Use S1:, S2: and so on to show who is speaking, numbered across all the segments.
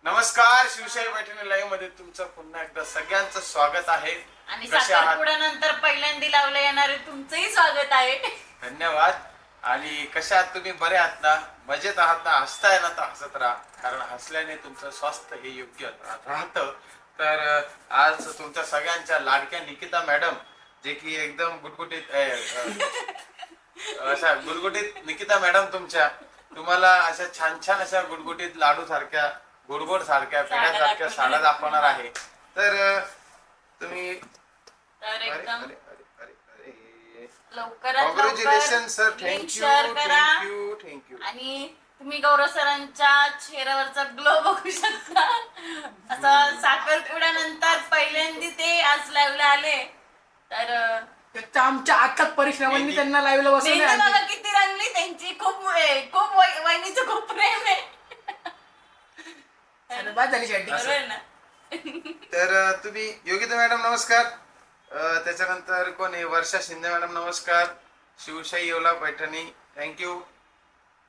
S1: नमस्कार, शिवशाही पैठणी लाईव्ह मध्ये तुमचं पुन्हा एकदा सगळ्यांचं स्वागत आहे.
S2: आणि
S1: कसे आहात?
S2: साखरपुड्यानंतर पहिल्यांदा लावलं येणारे तुमचंही स्वागत आहे.
S1: धन्यवाद. आणि कशा आहात तुम्ही? बरे आहात ना? मजेत आहात ना? हसताय ना? तर हसत राहा, कारण हसल्याने तुमचं स्वास्थ्य हे योग्य राहतं. तर आज तुमच्या सगळ्यांच्या लाडक्या निकिता मॅडम, जे की एकदम गुटगुटीत अशा गुटगुटीत निकिता मॅडम तुम्हाला अशा छान छान अशा गुटगुटीत लाडू सारख्या, गोडगोड सारख्या, पेढ्यासारख्या साड्या दाखवणार आहे. तर तुम्ही
S2: तर एकदम
S1: अरे अरे अरे अरे
S2: लवकरात
S1: कॉंग्रॅच्युलेशन सर.
S2: link share करा.
S1: थँक्यू.
S2: आणि तुम्ही गौरव सरांच्या चेहऱ्यावरचा ग्लो बघू शकता. असं साखरपुड्यानंतर पहिल्यांदा ते आज लाईव्हला आले. तर
S3: आमच्या अख्खा परिश्रमांनी त्यांना लाईव्हला
S2: मेहंदी
S3: बसवलं.
S2: बघा किती रंगली त्यांची. खूप वहिनीचं खूप प्रेम आहे.
S3: बाद झाली शेवटी.
S2: बरोबर ना?
S1: तर तुम्ही योगिता मॅडम नमस्कार. त्याच्यानंतर कोण आहे? वर्षा शिंदे मॅडम नमस्कार. शिवशाही येवला पैठणी थँक्यू.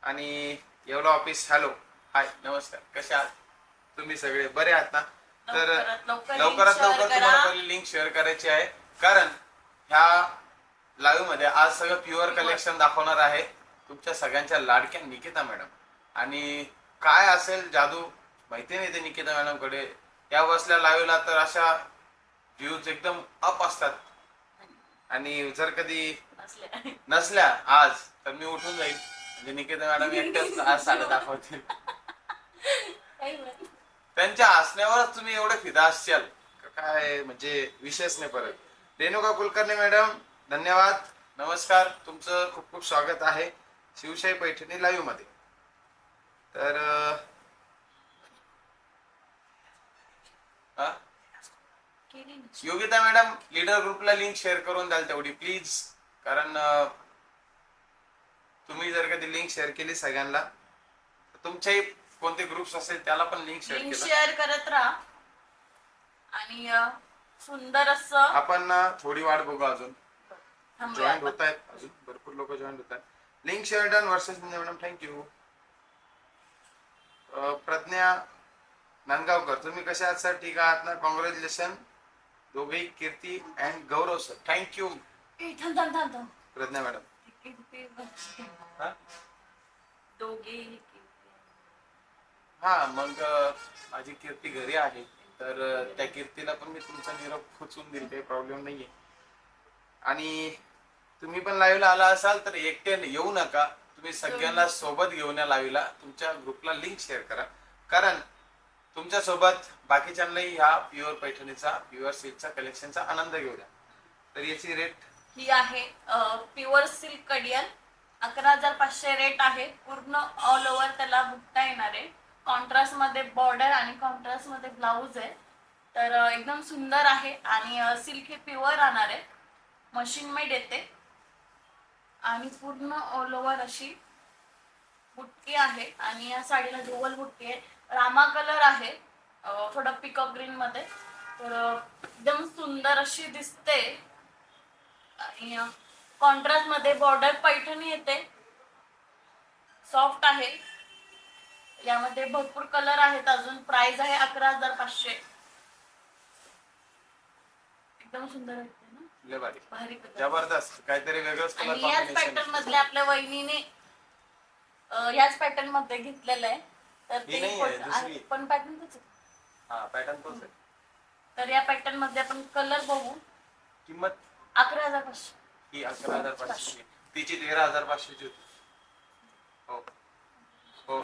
S1: आणि येवला ऑफिस हॅलो हाय नमस्कार. कसे आहात तुम्ही? सगळे बरे आहात ना? तर लवकरात लवकर तुम्हाला पहिली लिंक शेअर करायची आहे, कारण ह्या लाईव्ह मध्ये आज सगळं प्युअर कलेक्शन दाखवणार आहे तुमच्या सगळ्यांच्या लाडक्या निकिता मॅडम. आणि काय असेल जादू माहिती नाही ते निकिता मॅडम कडे. या बसल्या लाईव्हला तर अशा व्ह्यूज एकदम अप असतात. आणि जर कधी नसल्या आज तर मी उठून जाईल, म्हणजे निकिता मॅडम एकट्याच आज साड्या दाखवतील. त्यांच्या हसण्यावरच तुम्ही एवढे फिदा असशाल काय, म्हणजे विशेष नाही. परत रेणुका कुलकर्णी मॅडम धन्यवाद, नमस्कार. तुमचं खूप खूप स्वागत आहे शिवशाही पैठणी लाईव्ह मध्ये. तर योगिता मॅडम लीडर ग्रुपला लिंक शेअर करून द्याल तेवढी प्लीज, कारण तुम्ही जर कधी लिंक शेअर केली सगळ्यांना, तुमचे कोणते ग्रुप्स असेल त्याला पण लिंक
S2: शेअर करत राहा. आणि सुंदर असं
S1: आपण थोडी वाट बघू, अजून जॉईन होत आहेत, अजून भरपूर लोक जॉईन होत आहेत. Link share done. Versus madam thank you. Pragya Nandgaonkar तुम्ही कसे आहात सर? ठीक आहात ना? कॉंग्रॅच्युलेशन दोघेही, Kirti and Gaurav sir thank you. Pragya madam हा मग माझी कीर्ती घरी आहे, तर त्या कीर्तीला पण मी तुमचा निरोप पोचवून देईल, काही प्रॉब्लेम नाहीये. आणि तुम्ही पण लाईव्हला आला असाल तर एकटे येऊ नका, तुम्ही सगळ्यांना सोबत घेऊन या लाईव्हला. तुमच्या ग्रुपला लिंक शेअर करा, कारण तुमच्या सोबत बाकीच्यांनाही ह्या प्युअर पैठणीचा, प्युअर सिल्कचा कलेक्शनचा आनंद घेऊ द्या. तर याची रेट
S2: ही आहे प्युअर सिल्क कडियन 11,500 रेट आहे. पूर्ण ऑल ओव्हर त्याला बुट्टा येणार आहे. कॉन्ट्रास्ट मध्ये बॉर्डर आणि कॉन्ट्रास्ट मध्ये ब्लाउज आहे. तर एकदम सुंदर आहे. आणि सिल्क हे प्युअर राहणार आहे, मशीन मेड येते. आणि पूर्ण ऑल ओव्हर अशी बुट्टी आहे. आणि या साडीला डुअल बुट्टी आहे. रामा कलर आहे, थोडा पिकअप ग्रीन मध्ये. तर एकदम सुंदर अशी दिसते. आणि कॉन्ट्रास्ट मध्ये बॉर्डर पैठणी येते, सॉफ्ट आहे. यामध्ये भरपूर कलर आहेत. अजून प्राइस आहे 11,500. एकदम सुंदर वाटते ना? भारी
S1: जबरदस्त, काहीतरी वेगळंच.
S2: आणि याच पॅटर्न मधले आपल्या वहिनीने याच पॅटर्न मध्ये घेतलेलं आहे. तर ते पण पॅटर्न तोच आहे.
S1: हा पॅटर्न तोच आहे.
S2: तर या पॅटर्न मध्ये आपण कलर बघू.
S1: किंमत
S2: 11,500.
S1: ही 11,500, तिची 13,500 ची होती. हो हो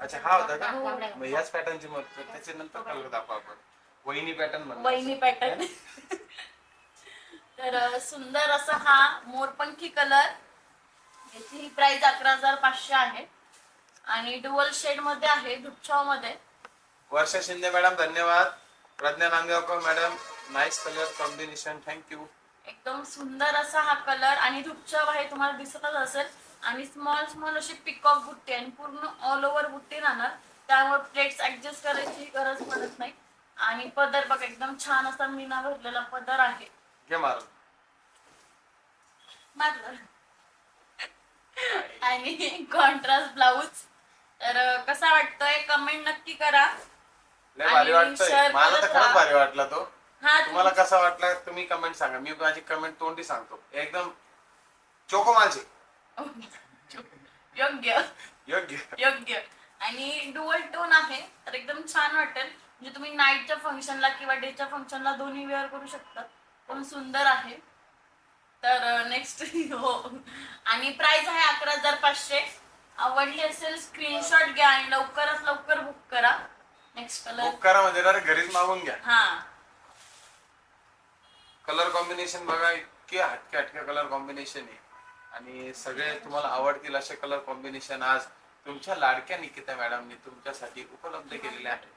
S1: अच्छा, हा होता का? मग ह्याच पॅटर्नची मग त्याच्यानंतर कलर दाखवा आपण. वहिनी पॅटर्न
S2: वहिनी पॅटर्न. तर सुंदर असा हा मोरपंखी कलर. याची प्राइस 11,500 आहे. आणि डुअल शेड मध्ये आहे, दुपछाव मध्ये.
S1: वर्षा शिंदे मॅडम धन्यवाद. Pragya Nandgaonkar madam nice colour combination thank you.
S2: एकदम सुंदर असा हा कलर आणि दुपछाव आहे, तुम्हाला दिसतच असेल. आणि स्मॉल स्मॉल अशी पिकॉक बुट्टी आणि पूर्ण ऑल ओव्हर बुट्टी राहणार, त्यामुळे प्लेट्स ऍडजस्ट करायची गरज पडत नाही. आणि पदर बघा, एकदम छान असा मीना भरलेला पदर आहे.
S1: घे मारून
S2: आणि कॉन्ट्रास्ट ब्लाउज तर कसा वाटतोय कमेंट नक्की करा.
S1: लय भारी
S2: आणि
S1: वाटतंय,
S2: share
S1: मला तर
S2: करत
S1: खरंच
S2: राहा.
S1: भारी वाटला तो.
S2: हा
S1: तुम्हाला कसा वाटला तुम्ही कमेंट सांगा. मी माझी कमेंट तोंडी सांगतो, एकदम चोको माझे
S2: योग्य
S1: योग्य.
S2: योग्य. आणि डुअल टोन आहे तर एकदम छान वाटेल. म्हणजे तुम्ही नाईटच्या फंक्शनला किंवा डेच्या फंक्शनला दोन्ही वेअर करू शकता. पण सुंदर आहे. तर नेक्स्ट हो. आणि प्राइस आहे 11,500. आवडली असेल स्क्रीनशॉट घ्या आणि लवकरात लवकर बुक करा. Next colour.
S1: बुक करा म्हणजे डायरेक्ट घरीच मागून घ्या.
S2: हा
S1: कलर कॉम्बिनेशन बघा, इतके हटके हटके कलर कॉम्बिनेशन आहे आणि सगळे तुम्हाला आवडतील असे कलर कॉम्बिनेशन आज तुमच्या लाडक्या निकिता मॅडमनी तुमच्यासाठी उपलब्ध केलेले आहे.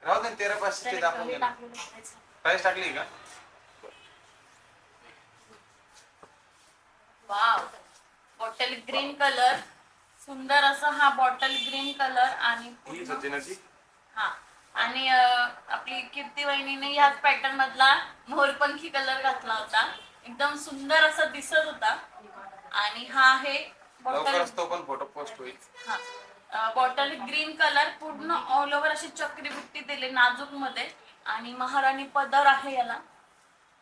S1: राहू दे 13,500 दाखवून द्या. प्राइस टाकली का?
S2: Wow, bottle green colour. सुंदर असा हा बॉटल ग्रीन कलर आणि
S1: हीच होती ना ती.
S2: हा. आणि आपली कीर्ती वहिनीने ह्याच पॅटर्न मधला मोरपंखी कलर घातला होता. एकदम सुंदर असा दिसत होता. आणि हा आहे बॉटल.
S1: लवकरच तो पण फोटो पोस्ट होईल.
S2: हा बॉटल ग्रीन कलर. पूर्ण ऑल ओव्हर अशी चक्री बुट्टी दिली नाजूक मध्ये. आणि महाराणी पदर आहे याला.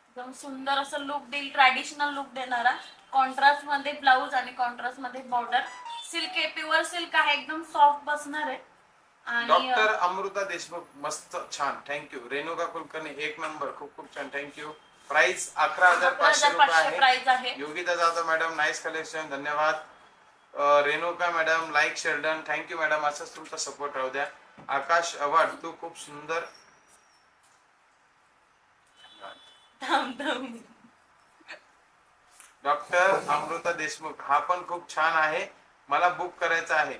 S2: एकदम सुंदर असं लुक देईल, ट्रॅडिशनल लुक देणारा. कॉन्ट्रास्ट मध्ये ब्लाऊज आणि कॉन्ट्रास्ट मध्ये बॉर्डर. सिल्क आहे, प्युअर सिल्क आहे, एकदम सॉफ्ट बसणार आहे. आणि
S1: डॉक्टर अमृता देशमुख मस्त छान, थँक्यू. रेणुका कुलकर्णी एक नंबर, खूप खूप छान, थँक्यू. प्राइस 11,500 रुपये
S2: प्राइस
S1: आहे.
S2: आहे.
S1: Yogita Jadhav madam nice collection, धन्यवाद. Renuka madam like share done, thank you madam. असंच तुमचा सपोर्ट राहू द्या. आकाश अवार्ड तू खूप सुंदर.
S2: थांब थांब.
S1: डॉक्टर अमृता देशमुख हा पण खूप छान आहे, मला बुक करायचा आहे.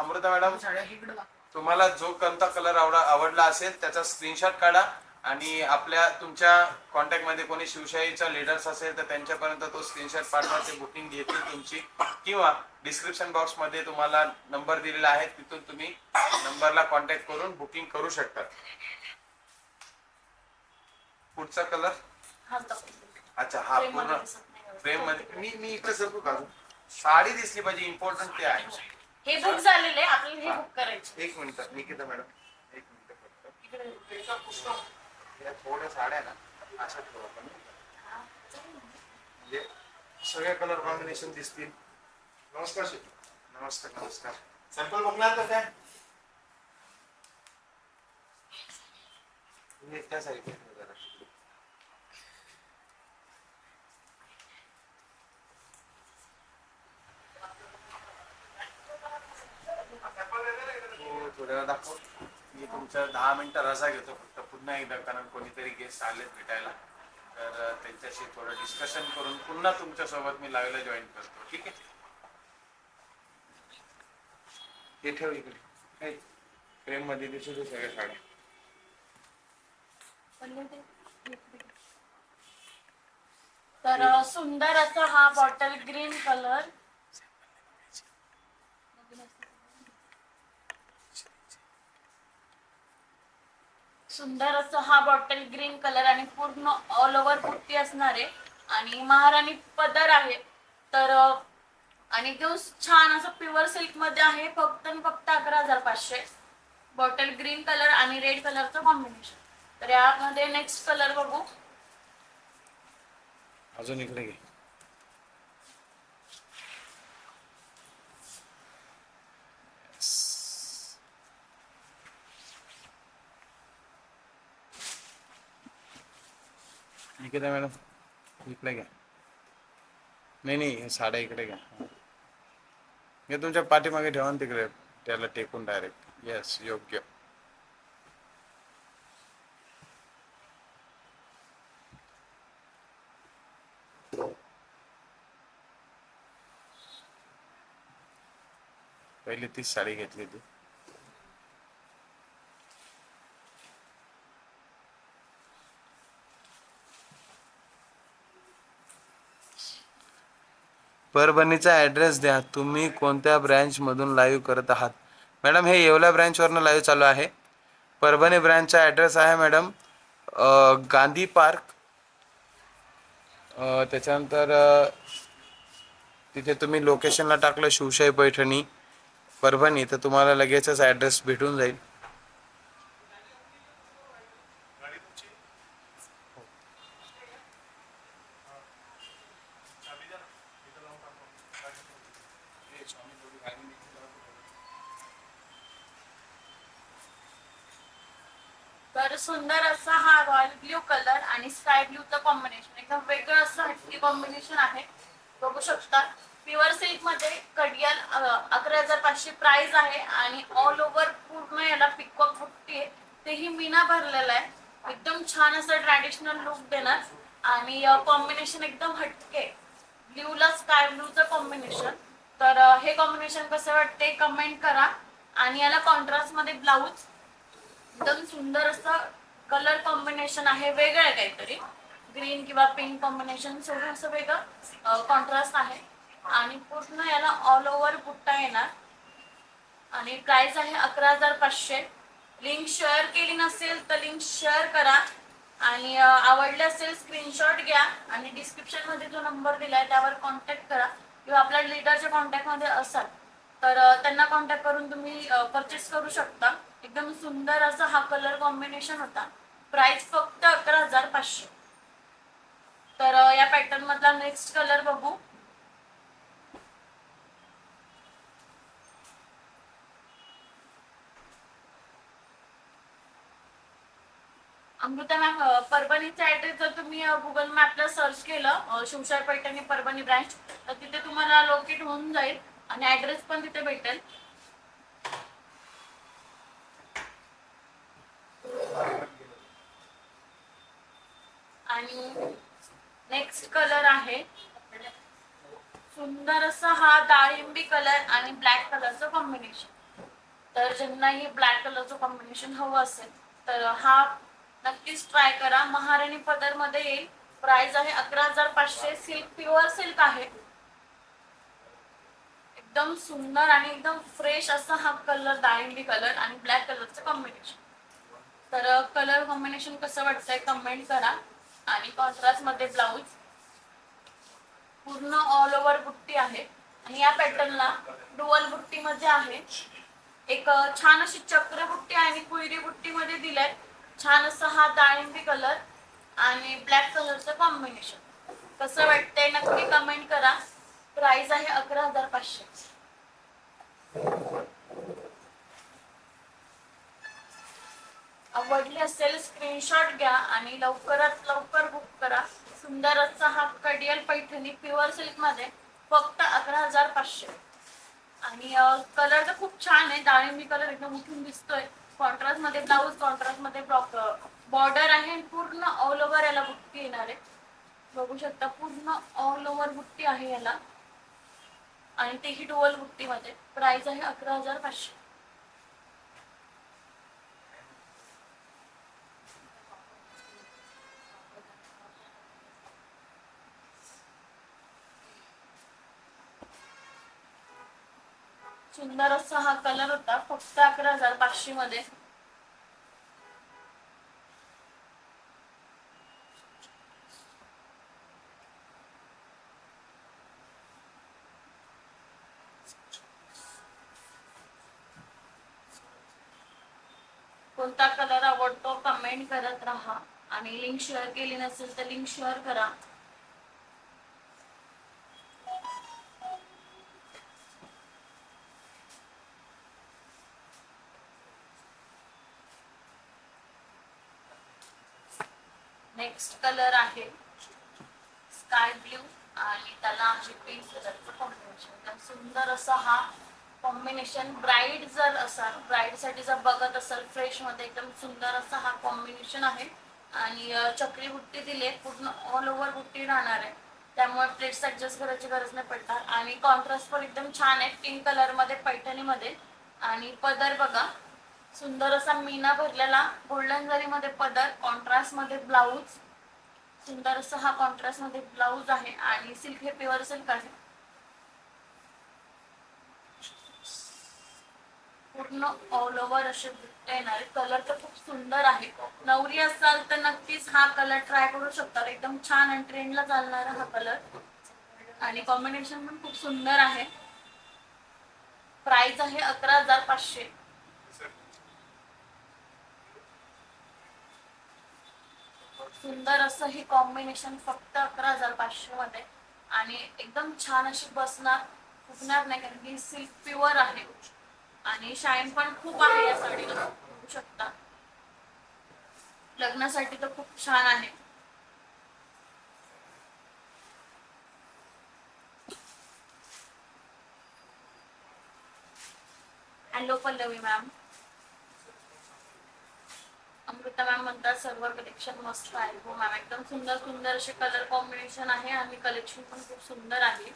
S1: अमृता मॅडम
S3: साड्या इकडे दाखव.
S1: तुम्हाला जो कोणता कलर आवडला असेल त्याचा स्क्रीनशॉट काढा आणि आपल्या तुमच्या कॉन्टॅक्ट मध्ये कोणी शिवशाहीचा लीडर्स असेल तर त्यांच्यापर्यंत तो स्क्रीनशॉट पाठवा. ते बुकिंग घेतील तुमची. किंवा डिस्क्रिप्शन बॉक्स मध्ये तुम्हाला नंबर दिलेला आहे, तिथून तुम्ही नंबरला कॉन्टॅक्ट करून बुकिंग करू शकता. पुढचा कलर.
S2: हा तो.
S1: अच्छा हा
S2: Frame मध्ये
S1: पूर्ण
S2: दिसत नाही.
S1: फ्रेम मध्ये. मी इकडे सरकू का? साडी दिसली पाहिजे, इम्पॉर्टंट ते आहे.
S2: हे बुक झालेले आपल्याला हे बुक करायचे.
S1: एक मिनिट निकिता मॅडम, एक मिनिट फक्त.
S2: इकडे
S1: या थोड्या साड्या ना अशा ठेवू आपण, म्हणजे सगळे कलर कॉम्बिनेशन दिसतील. नमस्कार शेठ. नमस्कार नमस्कार. सॅम्पल बघणार का काय? त्या साईडला जरा. थोड्या वेळा दाखव. मी तुमच्या 10 मिनिटं रजा घेतो फक्त पुन्हा एकदा, कारण कोणीतरी गेस्ट आलेत भेटायला. तर त्यांच्याशी थोडं डिस्कशन करून पुन्हा तुमच्यासोबत मी लाईव्हला जॉईन करतो. ठीक आहे? हे ठेव इकडे. फ्रेम मध्ये दिसू दे सगळ्या साड्या.
S2: तर सुंदर असा हा बॉटल ग्रीन कलर. सुंदर असं हा बॉटल ग्रीन कलर आणि पूर्ण ऑल ओव्हर बुट्टी असणार आहे. आणि महाराणी पदर आहे. तर आणि एकदम छान असं प्युअर सिल्क मध्ये आहे. फक्त आणि फक्त 11,500. बॉटल ग्रीन कलर आणि रेड कलरचं कॉम्बिनेशन. तर यामध्ये नेक्स्ट कलर बघू.
S1: अजून इकडे घे. इकडे मॅडम इकडे घ्या. नाही नाही साड्या इकडे घ्या. हे तुमच्या पाठीमागे ठेवा ना तिकडे, त्याला टेकून डायरेक्ट. येस योग्य. पहिली तीच साडी घेतली ती. परभणीचा ॲड्रेस द्या. तुम्ही कोणत्या ब्रँचमधून लाईव्ह करत आहात? मॅडम हे येवला ब्रँचवरनं लाईव्ह चालू आहे. परभणी ब्रँचचा ॲड्रेस आहे मॅडम गांधी पार्क. त्याच्यानंतर तिथे तुम्ही लोकेशनला टाकलं शिवशाही पैठणी परभणी, तर तुम्हाला लगेचच ॲड्रेस भेटून जाईल.
S2: तर सुंदर असा हा रॉयल ब्ल्यू कलर आणि स्काय ब्ल्यूचं कॉम्बिनेशन एकदम वेगळं असं हटके कॉम्बिनेशन आहे. बघू शकता प्युअर सिल्क मध्ये कडियाल 11,500 प्राइस आहे आणि ऑल ओव्हर पूर्ण याला पिकॉक बुट्टी आहे. तेही मीना भरलेला आहे. एकदम छान असं ट्रॅडिशनल लुक देणार आणि कॉम्बिनेशन एकदम हटके ब्ल्यूला स्काय ब्ल्यूचं कॉम्बिनेशन. तर हे कॉम्बिनेशन कसं वाटते कमेंट करा. आणि याला कॉन्ट्रास्ट मध्ये ब्लाऊज एकदम सुंदर असं कलर कॉम्बिनेशन आहे, वेगळं आहे काहीतरी ग्रीन किंवा पिंक कॉम्बिनेशन सोडून असं वेगळं कॉन्ट्रास्ट आहे. आणि पूर्ण याला ऑल ओव्हर बुट्टा येणार आणि प्राइस आहे 11,500. लिंक शेअर केली नसेल तर लिंक शेअर करा आणि आवडले असेल स्क्रीनशॉट घ्या आणि डिस्क्रिप्शन मध्ये जो नंबर दिलाय त्यावर कॉन्टॅक्ट करा किंवा आपल्या लीडरच्या कॉन्टॅक्ट मध्ये असाल तर त्यांना कॉन्टॅक्ट करून तुम्ही परचेस करू शकता. एकदम सुंदर असा हा कलर कॉम्बिनेशन होता. प्राइस फक्त 11,500. तर या पॅटर्न मधला नेक्स्ट कलर बघू. अमृता मॅम, परभणीचा ऍड्रेस जर तुम्ही गुगल मॅपला सर्च केलं शिवशाही पैठणी परभणी ब्रँच तर तिथे तुम्हाला लोकेट होऊन जाईल आणि ऍड्रेस पण तिथे भेटेल. आणि नेक्स्ट कलर आहे सुंदर असा हा डाळिंबी कलर आणि ब्लॅक कलरचं कॉम्बिनेशन. तर ज्यांनाही ब्लॅक कलरचं कॉम्बिनेशन हवं असेल तर हा नक्कीच ट्राय करा. महाराणी पदर मध्ये येईल. प्राइस आहे 11,500. सिल्क प्युअर सिल्क आहे. एकदम सुंदर आणि एकदम फ्रेश असा हा कलर डाळिंबी कलर आणि ब्लॅक कलरचं कॉम्बिनेशन. तर कलर कॉम्बिनेशन कसं वाटतंय कमेंट करा. आणि कॉन्ट्रास्ट मध्ये ब्लाऊज पूर्ण ऑल ओव्हर बुट्टी आहे आणि या पॅटर्नला डुअल बुट्टी मध्ये आहे. एक छान अशी चक्र बुट्टी आणि कुयरी बुट्टी मध्ये दिलाय. छान असा हा डाळिंबी कलर आणि ब्लॅक कलरचं कॉम्बिनेशन कसं वाटतंय नक्की कमेंट करा. प्राइस आहे 11,500. आवडली असेल स्क्रीनशॉट घ्या आणि लवकरात लवकर बुक करा. सुंदर असा हा कडियाल पैठणी प्युअर सिल्क मध्ये फक्त 11,500. आणि कलर तर खूप छान आहे. डाळिंबी कलर एकदम उठून दिसतोय. कॉन्ट्रास्ट मध्ये ब्लाऊज, कॉन्ट्रास्ट मध्ये बॉर्डर आहे. पूर्ण ऑल ओव्हर याला बुट्टी येणार आहे. बघू शकता पूर्ण ऑल ओव्हर बुट्टी आहे याला आणि तेही डुअल बुट्टी मध्ये. प्राइस आहे 11,500. सुंदर असा हा कलर होता फक्त 11,500 मध्ये. कोणता कलर आवडतो कमेंट करत राहा आणि लिंक शेअर केली नसेल तर लिंक शेअर करा. नेक्स्ट कलर आहे स्काय ब्ल्यू आणि त्याला आहे पिंक कलरचं कॉम्बिनेशन. एकदम सुंदर असा हा कॉम्बिनेशन. ब्राईड जर असाल, ब्राईड साठी जर बघत असाल फ्रेश मध्ये एकदम सुंदर असा हा कॉम्बिनेशन आहे. आणि चक्री बुट्टी दिली आहे. पूर्ण ऑल ओव्हर बुट्टी राहणार आहे त्यामुळे प्लेट्स ऍडजस्ट करायची गरज नाही पडणार. आणि कॉन्ट्रास्ट पण एकदम छान आहे पिंक कलर मध्ये पैठणी मध्ये. आणि पदर बघा सुंदर असा मीना भरलेला गोल्डन जरी मध्ये पदर, कॉन्ट्रास्ट मध्ये ब्लाऊज. सुंदर असा हा कॉन्ट्रास्ट मध्ये ब्लाऊज आहे आणि सिल्क हे प्युअर सिल्क आहे. पूर्ण ऑल ओव्हर असे बुट्टे येणार. कलर तर खूप सुंदर आहे. नवरी असाल तर नक्कीच हा कलर ट्राय करू शकता. एकदम छान आणि ट्रेंडला चालणारा हा कलर आणि कॉम्बिनेशन पण खूप सुंदर आहे. प्राइस आहे 11,500. सुंदर असं हे कॉम्बिनेशन फक्त 11,500 मध्ये आणि एकदम छान अशी बसणार, फुगणार नाही कारण की सिल्क प्युअर आहे आणि शाईन पण खूप आहे या साडीला, बघू शकता. लग्नासाठी तर खूप छान आहे. Hello Pallavi ma'am. Amruta ma'am म्हणतात सर्व कलेक्शन मस्त आहे. हो मॅम, एकदम सुंदर सुंदर असे कलर कॉम्बिनेशन आहे आणि कलेक्शन पण खूप सुंदर आहे.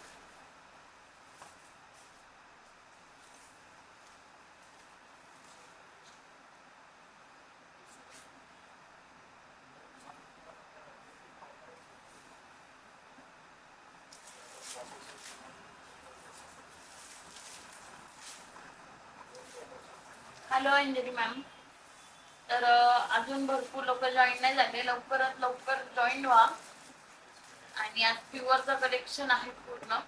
S2: Hello Anjali ma'am. तर अजून भरपूर लोक जॉईन नाही झाले, लवकरात लवकर जॉईन व्हा. आणि आज प्युअरचं कलेक्शन आहे पूर्ण.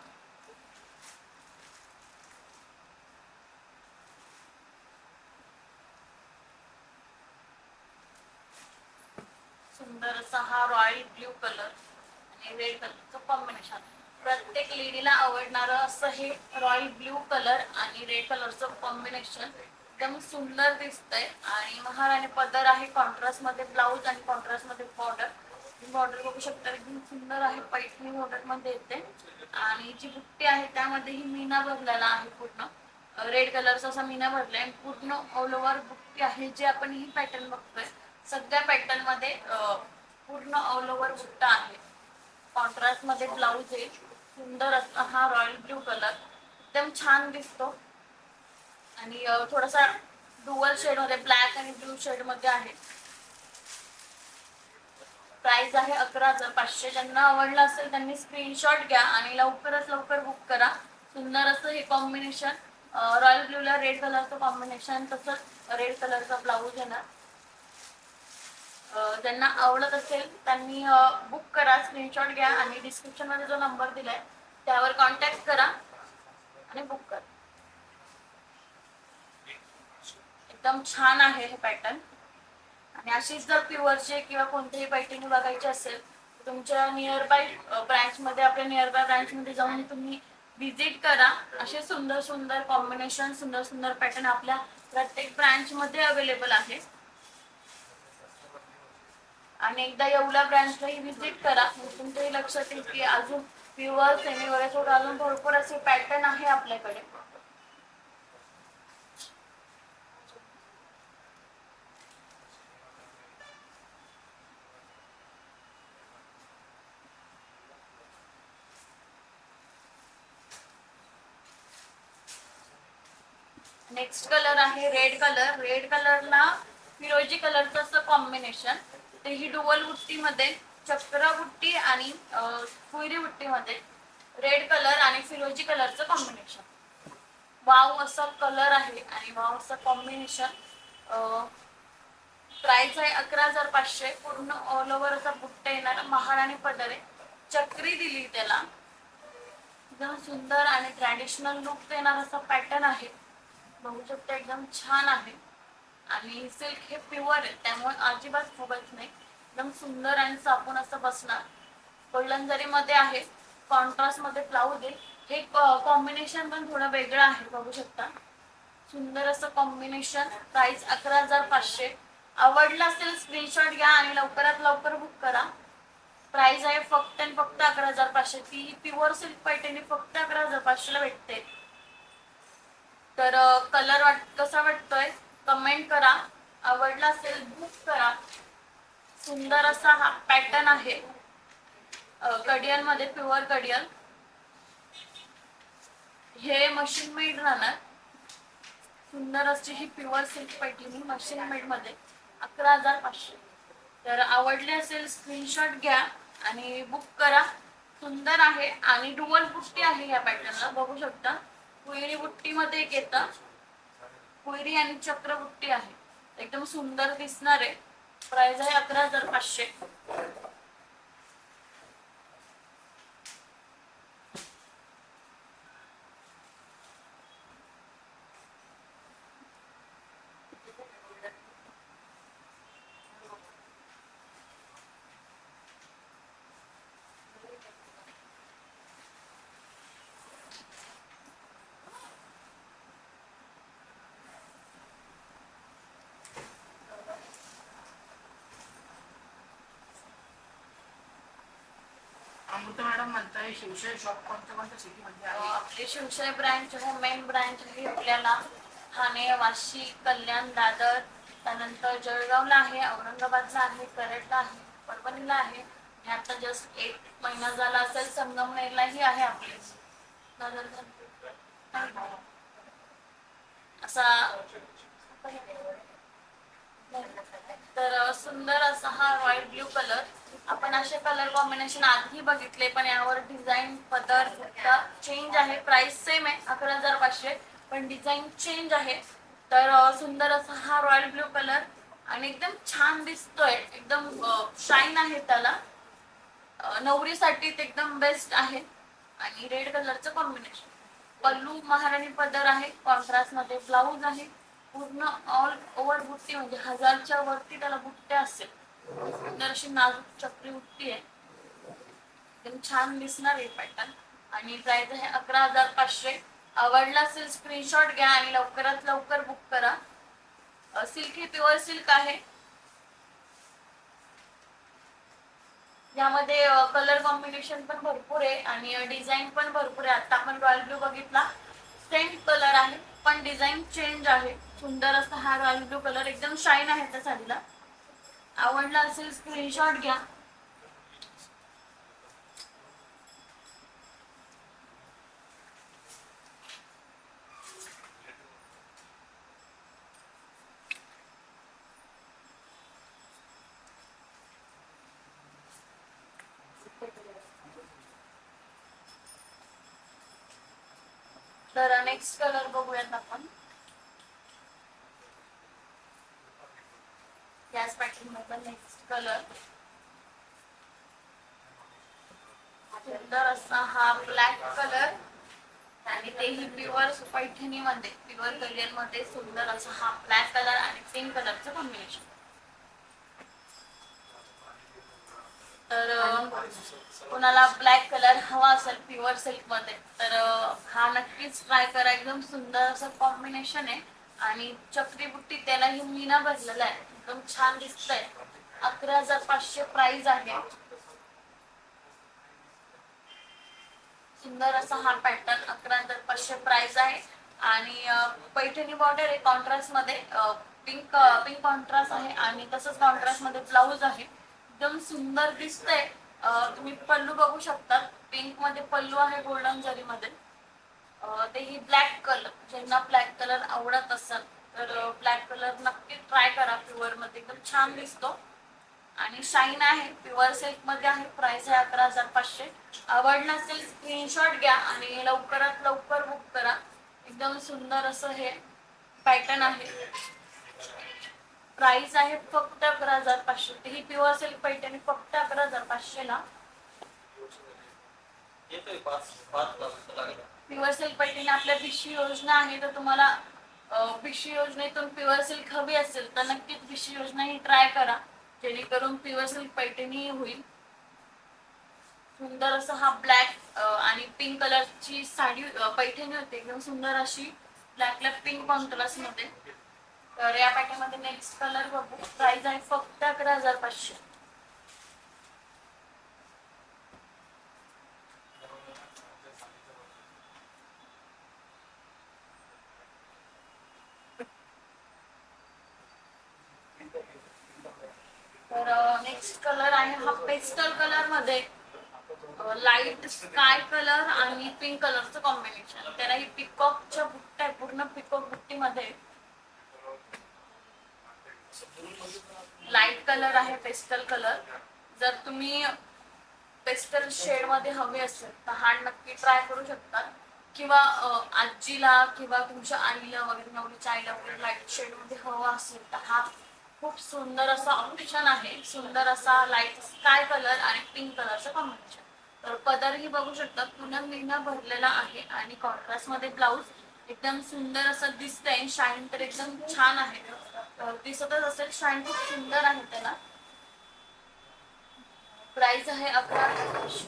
S2: सुंदर असा हा रॉयल ब्ल्यू कलर आणि रेड कलरचं कॉम्बिनेशन. प्रत्येक लेडीला आवडणारं असं हे रॉयल ब्ल्यू कलर आणि रेड कलरचं कॉम्बिनेशन एकदम सुंदर दिसतंय. आणि महाराणी पदर आहे, कॉन्ट्रास्ट मध्ये ब्लाऊज आणि कॉन्ट्रास्ट मध्ये बॉर्डर. बॉर्डर बघू शकता एकदम सुंदर आहे, पैठणी बॉर्डर मध्ये येते. आणि जी बुट्टी आहे त्यामध्येही मीना भरलेला आहे, पूर्ण रेड कलरचा असा मीना भरलाय. पूर्ण ऑल ओव्हर बुट्टी आहे, जे आपण ही पॅटर्न बघतोय सगळ्या पॅटर्न मध्ये पूर्ण ऑल ओव्हर बुट्टा आहे. कॉन्ट्रास्ट मध्ये ब्लाऊज आहे. सुंदर असा हा रॉयल ब्ल्यू कलर एकदम छान दिसतो आणि थोडासा डुअल शेड मध्ये ब्लॅक आणि ब्लू शेड मध्ये आहे. प्राइस आहे 11,500. ज्यांना आवडलं असेल त्यांनी स्क्रीनशॉट घ्या आणि लवकरात लवकर बुक करा. सुंदर असं हे कॉम्बिनेशन, रॉयल ब्ल्यूला रेड कलरचं कॉम्बिनेशन, तसंच रेड कलरचा ब्लाऊज येणार. ज्यांना आवडत असेल त्यांनी बुक करा, स्क्रीनशॉट घ्या आणि डिस्क्रिप्शन मध्ये जो नंबर दिलाय त्यावर कॉन्टॅक्ट करा आणि बुक करा. एकदम छान आहे हे पॅटर्न. आणि अशीच जर प्युअरचे किंवा कोणतेही पैठणी बघायची असेल तर तुमच्या नियर बाय ब्रँच मध्ये, आपल्या नियर बाय ब्रँच मध्ये जाऊन तुम्ही विजिट करा. असे सुंदर सुंदर कॉम्बिनेशन, सुंदर सुंदर पॅटर्न आपल्या प्रत्येक ब्रँच मध्ये अवेलेबल आहे. आणि एकदा येवला ब्रँचलाही व्हिजिट करा, तुमच्याही लक्षात येईल की अजून प्युअर सेमी वगैरे सोडून अजून भरपूर असे पॅटर्न आहे आपल्याकडे. नेक्स्ट कलर आहे रेड कलर. रेड कलरला फिरोजी कलरचं असं कॉम्बिनेशन, तेही डुअल बुट्टीमध्ये, चक्र बुट्टी आणि फुयरी बुट्टीमध्ये रेड कलर आणि फिरोजी कलरचं कॉम्बिनेशन. वाव असा कलर आहे आणि वाव असं कॉम्बिनेशन. प्राइस आहे 11,500. पूर्ण ऑल ओव्हर असा बुट्टा येणार, महाराणी पदर आहे, चक्री दिली त्याला. एकदम सुंदर आणि ट्रॅडिशनल लुक देणार असा पॅटर्न आहे, बघू शकता एकदम छान आहे. आणि सिल्क हे प्युअर आहे त्यामुळे अजिबात फुगत नाही, एकदम सुंदर आणि सापून असं बसणार. गोल्डन जरी मध्ये आहे, कॉन्ट्रास्ट मध्ये ब्लाऊज आहे. हे कॉम्बिनेशन पण थोडं वेगळं आहे, बघू शकता सुंदर असं कॉम्बिनेशन. प्राइस 11,500. आवडलं असेल स्क्रीनशॉट घ्या आणि लवकरात लवकर बुक करा. प्राइस आहे फक्त आणि फक्त 11,500. ती प्युअर सिल्क पैठणी फक्त 11,500 ला भेटते. तर कलर कसा वाटतोय कमेंट करा. आवडला असेल बुक करा. सुंदर असा हा पॅटर्न आहे, कडियल मध्ये, प्युअर कडियल. हे मशीन मेड राहणार. सुंदर अशी ही pure silk Paithani machine made मध्ये 11,500. तर आवडले असेल स्क्रीनशॉट घ्या आणि बुक करा. सुंदर आहे आणि डुअल बुट्टी आहे या पॅटर्नला, बघू शकता. कुयरी बुट्टी मध्ये एक येतं, कुयरी आणि चक्र बुट्टी आहे, एकदम सुंदर दिसणार आहे. प्राइस आहे 11,500.
S3: कोणतं मॅडम म्हणताय शिवशाही शॉप कोणत्या सिटी मध्ये आहे?
S2: आपले शिवशाही ब्रँच मेन ब्रँच आहे आपल्याला ठाणे, वाशी, कल्याण, दादर, त्यानंतर जळगावला आहे, औरंगाबादला आहे, कराडला आहे, परभणीला आहे आणि आता जस्ट 1 महिना झाला असेल संगमनेरलाही आहे आपले. दादर असा तर सुंदर असा हा रॉयल ब्ल्यू कलर. आपण असे कलर कॉम्बिनेशन आधी बघितले पण यावर डिझाईन पदर चेंज आहे. प्राइस सेम आहे 11,500 पण डिझाईन चेंज आहे. तर सुंदर असा हा रॉयल ब्ल्यू कलर आणि एकदम छान दिसतोय. एकदम शाईन आहे त्याला. नवरीसाठी ते एकदम बेस्ट आहे आणि रेड कलरचं कॉम्बिनेशन. पल्लू महाराणी पदर आहे, कॉन्ट्रास्ट मध्ये ब्लाऊज आहे. पूर्ण ऑल ओव्हर बुट्टी म्हणजे 1000च्या वरती त्याला बुट्ट्या असेल. सुंदर अशी नाजूक चक्री बुट्टी आहे. एकदम छान दिसणार आहे पॅटर्न आणि प्राइस आहे 11,500. आवडला असेल स्क्रीनशॉट घ्या आणि लवकरात लवकर बुक करा. सिल्क ही प्युअर सिल्क आहे. यामध्ये कलर कॉम्बिनेशन पण भरपूर आहे आणि डिझाईन पण भरपूर आहे. आता आपण रॉयल ब्लू बघितला, सेम कलर आहे पण डिझाईन चेंज आहे. सुंदर असा हा रॉयल ब्लू कलर एकदम शाईन आहे त्या साडीला. आवडला असेल स्क्रीनशॉट घ्या. तर नेक्स्ट कलर बघूयात आपण. याच पॅटर्न मध्ये नेक्स्ट कलर सुंदर असा हा ब्लॅक कलर आणि तेही प्युअर पैठणी मध्ये प्युअर कलियर मध्ये सुंदर असा हा ब्लॅक कलर आणि पिंक कलरचं कॉम्बिनेशन. तर कोणाला ब्लॅक कलर हवा असेल प्युअर सिल्क मध्ये तर हा नक्कीच ट्राय करा. एकदम सुंदर असं कॉम्बिनेशन आहे आणि चक्री बुट्टी त्यालाही मीना भरलेला आहे. एकदम छान दिसतंय. 11,500 प्राइस आहे. सुंदर असा हा पॅटर्न 11,500 प्राइस आहे आणि पैठणी बॉर्डर आहे कॉन्ट्रास्ट मध्ये. पिंक पिंक कॉन्ट्रास्ट आहे आणि तसंच कॉन्ट्रास्ट मध्ये ब्लाऊज आहे. एकदम सुंदर दिसतंय. तुम्ही पल्लू बघू शकता. पिंक मध्ये पल्लू आहे गोल्डन जरी मध्ये. तेही ब्लॅक कलर, ज्यांना ब्लॅक कलर आवडत असेल तर ब्लॅक कलर नक्की ट्राय करा. प्युअर मध्ये एकदम छान दिसतो आणि शाईन आहे. प्युअर सिल्क मध्ये आहे. प्राइस आहे 11,500. आवडला असेल स्क्रीनशॉट घ्या आणि लवकरात लवकर बुक करा. एकदम सुंदर असं हे पॅटर्न आहे. प्राइस आहे फक्त 11,500. ही प्युअर सिल्क पैठणी फक्त 11,500 ला. प्युअर सिल्क पैठणी आपल्या भिशी योजना आहे तर तुम्हाला भिशी योजनेतून प्युअर सिल्क हवी असेल तर नक्कीच भिशी योजना ही ट्राय करा जेणेकरून प्युअर सिल्क पैठणी होईल. सुंदर असा हा ब्लॅक आणि पिंक कलरची साडी पैठणी होते. एकदम सुंदर अशी ब्लॅकला पिंक कॉन्ट्रास्ट मध्ये. तर या पॅटर्न मध्ये नेक्स्ट कलर बघू. प्राइस आहे फक्त 11,500. तर नेक्स्ट कलर आहे हा पेस्टल कलर मध्ये लाईट स्काय कलर आणि पिंक कलरचं कॉम्बिनेशन. त्याला ही पिकॉकच्या बुट्ट्या पूर्ण पिकॉक बुट्टी मध्ये. लाईट कलर आहे पेस्टल कलर. जर तुम्ही पेस्टल शेड मध्ये हवे असेल तर हा नक्की ट्राय करू शकता किंवा आजीला किंवा तुमच्या आईला वगैरे नवरीच्या आईला वगैरे लाईट शेड मध्ये हवा असेल तर हा खूप सुंदर असा ऑप्शन आहे. सुंदर असा लाईट स्काय कलर आणि पिंक कलरचं कॉम्बिनेशन. तर पदरही बघू शकता पुन्हा मीना भरलेला आहे आणि कॉन्ट्रास्ट मध्ये ब्लाऊज. एकदम सुंदर असं दिसतंय. शाईन तर एकदम छान आहे. दिसतच असेल शाईन खूप सुंदर आहे त्याला. प्राइस आहे 11,500.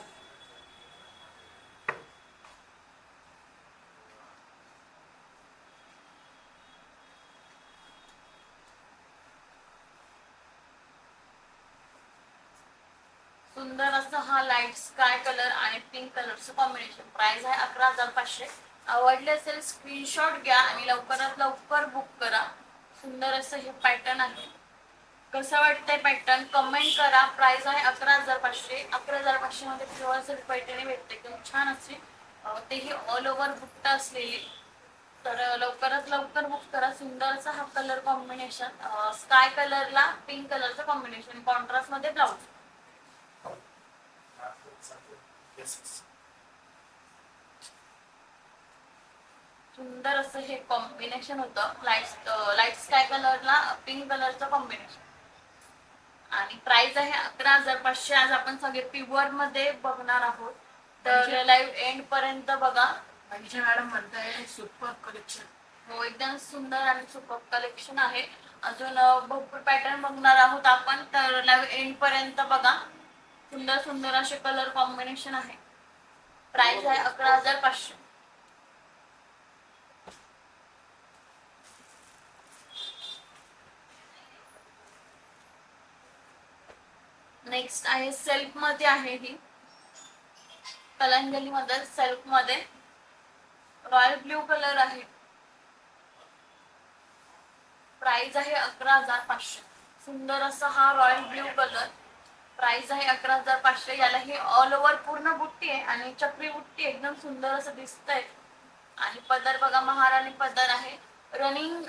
S2: सुंदर असं हा लाईट स्काय कलर आणि पिंक कलरचं कॉम्बिनेशन. प्राइस आहे 11,500. आवडले असेल स्क्रीनशॉट घ्या आणि लवकरात लवकर बुक करा. सुंदर असं हे पॅटर्न आहे. कसं वाटतंय पॅटर्न कमेंट करा. प्राइस आहे 11,500. 11,500 मध्ये प्युअर सिल्क पैठणी भेटते एकदम छान अशी, तेही ऑल ओव्हर बुट्टा असलेली. तर लवकरात लवकर बुक करा. सुंदर असा हा कलर कॉम्बिनेशन, स्काय कलरला पिंक कलरचं कॉम्बिनेशन, कॉन्ट्रास्ट मध्ये ब्लाउज. सुंदर असं हे कॉम्बिनेशन होतं. लाईट स्काय कलरला पिंक कलरचं कॉम्बिनेशन आणि प्राइस आहे 11,500. आज आपण सगळे प्युअर मध्ये बघणार आहोत, तर लाईव्ह एंड पर्यंत बघा.
S3: मनीषा मॅडम म्हणताय सुपर कलेक्शन.
S2: हो, एकदम सुंदर आणि सुपर कलेक्शन आहे. अजून भरपूर पॅटर्न बघणार आहोत आपण, तर लाईव्ह एंड पर्यंत बघा. सुंदर सुंदर असे कलर कॉम्बिनेशन आहे. प्राइस आहे 11,500. नेक्स्ट आहे सेल्फ मध्ये आहे ही, कलंजली मध्ये सेल्फ मध्ये रॉयल ब्ल्यू कलर आहे. प्राइस आहे 11,500. सुंदर असा हा रॉयल ब्ल्यू कलर. प्राइस आहे 11,500. याला ही ऑल ओव्हर पूर्ण बुट्टी आहे आणि चक्री बुट्टी एकदम सुंदर असं दिसतंय. आणि पदर बघा, महाराणी पदर आहे. रनिंग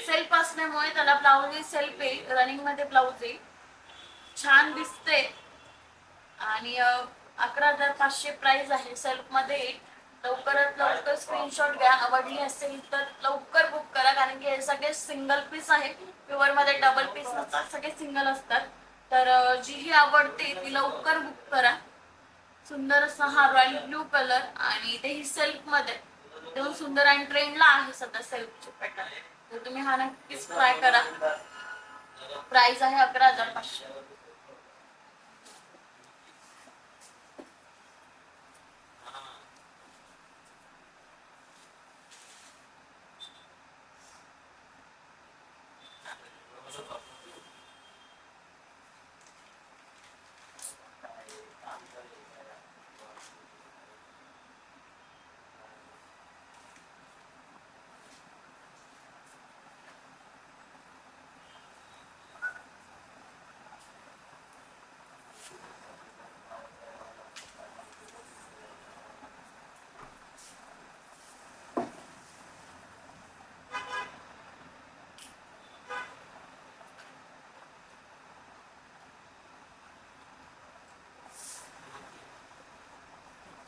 S2: सेल्फ असल्यामुळे त्याला ब्लाउज सेल्फ येईल, रनिंग मध्ये ब्लाउज येईल. छान दिसते आणि 11,500 प्राइस आहे. सेल्फ मध्ये येईल. लवकरात लवकर स्क्रीनशॉट घ्या. आवडली असेल तर लवकर बुक करा, कारण की हे सगळे सिंगल पीस आहे. प्युअर मध्ये डबल पीस नसतात, सगळे सिंगल असतात. तर जी आवडते ती लवकर बुक करा. सुंदर असा हा रॉयल ब्ल्यू कलर आणि तेही सेल्फ मध्ये एकदम सुंदर आणि ट्रेंडला आहे सध्या सेल्फचे पॅटर्न. तर तुम्ही हा नक्कीच ट्राय करा. प्राइस आहे 11,500.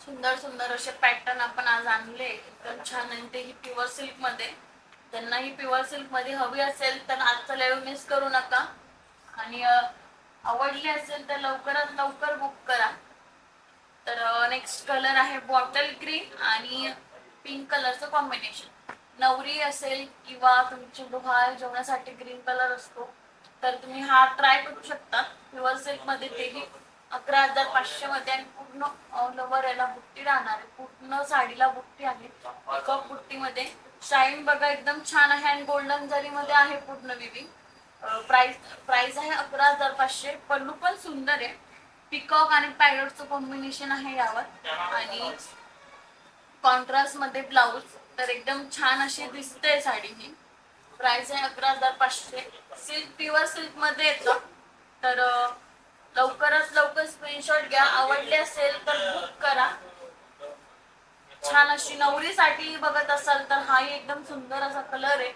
S2: सुंदर सुंदर असे पॅटर्न आपण आज आणले, एकदम छान. आणि तेही प्युअर सिल्क मध्ये. ज्यांनाही प्युअर सिल्क मध्ये हवी असेल तर आजचा लाईव्ह मिस करू नका. आणि आवडली असेल तर लवकरात लवकर बुक करा. तर नेक्स्ट कलर आहे बॉटल ग्रीन आणि पिंक कलरचं कॉम्बिनेशन. नवरी असेल किंवा तुमची डोहाळ जेवणासाठी ग्रीन कलर असतो, तर तुम्ही हा ट्राय करू शकता. प्युअर सिल्क मध्ये तेही 11,500 मध्ये आणि पूर्ण ऑल ओव्हर याला बुट्टी राहणार आहे. पूर्ण साडीला बुट्टी आहे. पिकॉक बुट्टी मध्ये शाईन बघा एकदम छान आहे आणि गोल्डन जरी मध्ये आहे पूर्ण विविंग. प्राइस आहे 11,500. पल्लू पण सुंदर आहे. पिकॉक आणि पॅरोटचं कॉम्बिनेशन आहे यावर आणि कॉन्ट्रास्ट मध्ये ब्लाउज. तर एकदम छान अशी दिसते साडी ही. प्राइस आहे 11,500. सिल्क प्युअर सिल्क मध्ये येतं. तर लवकरात लवकर स्क्रीनशॉट घ्या. आवडले असेल तर बुक करा. छान अशी नवरीसाठी बघत असाल तर हाही एकदम सुंदर असा कलर आहे.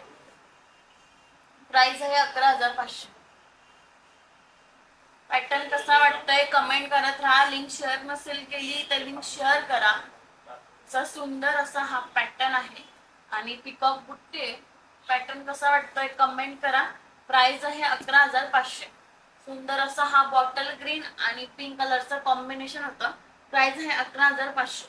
S2: प्राइस आहे 11,500. पॅटर्न कसा वाटतोय कमेंट करत राहा. लिंक शेअर नसेल केली तर लिंक शेअर करा. असा सुंदर असा हा पॅटर्न आहे आणि पिकॉक बुट्टी आहे. पॅटर्न कसा वाटतोय कमेंट करा. प्राइस आहे 11,500. सुंदर असा हा बॉटल ग्रीन आणि पिंक कलरचं कॉम्बिनेशन होतं. प्राइस आहे 11,500.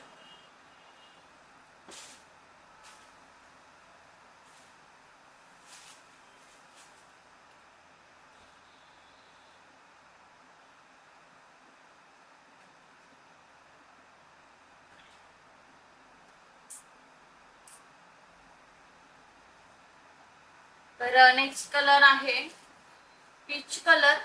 S2: तर नेक्स्ट कलर आहे पीच कलर.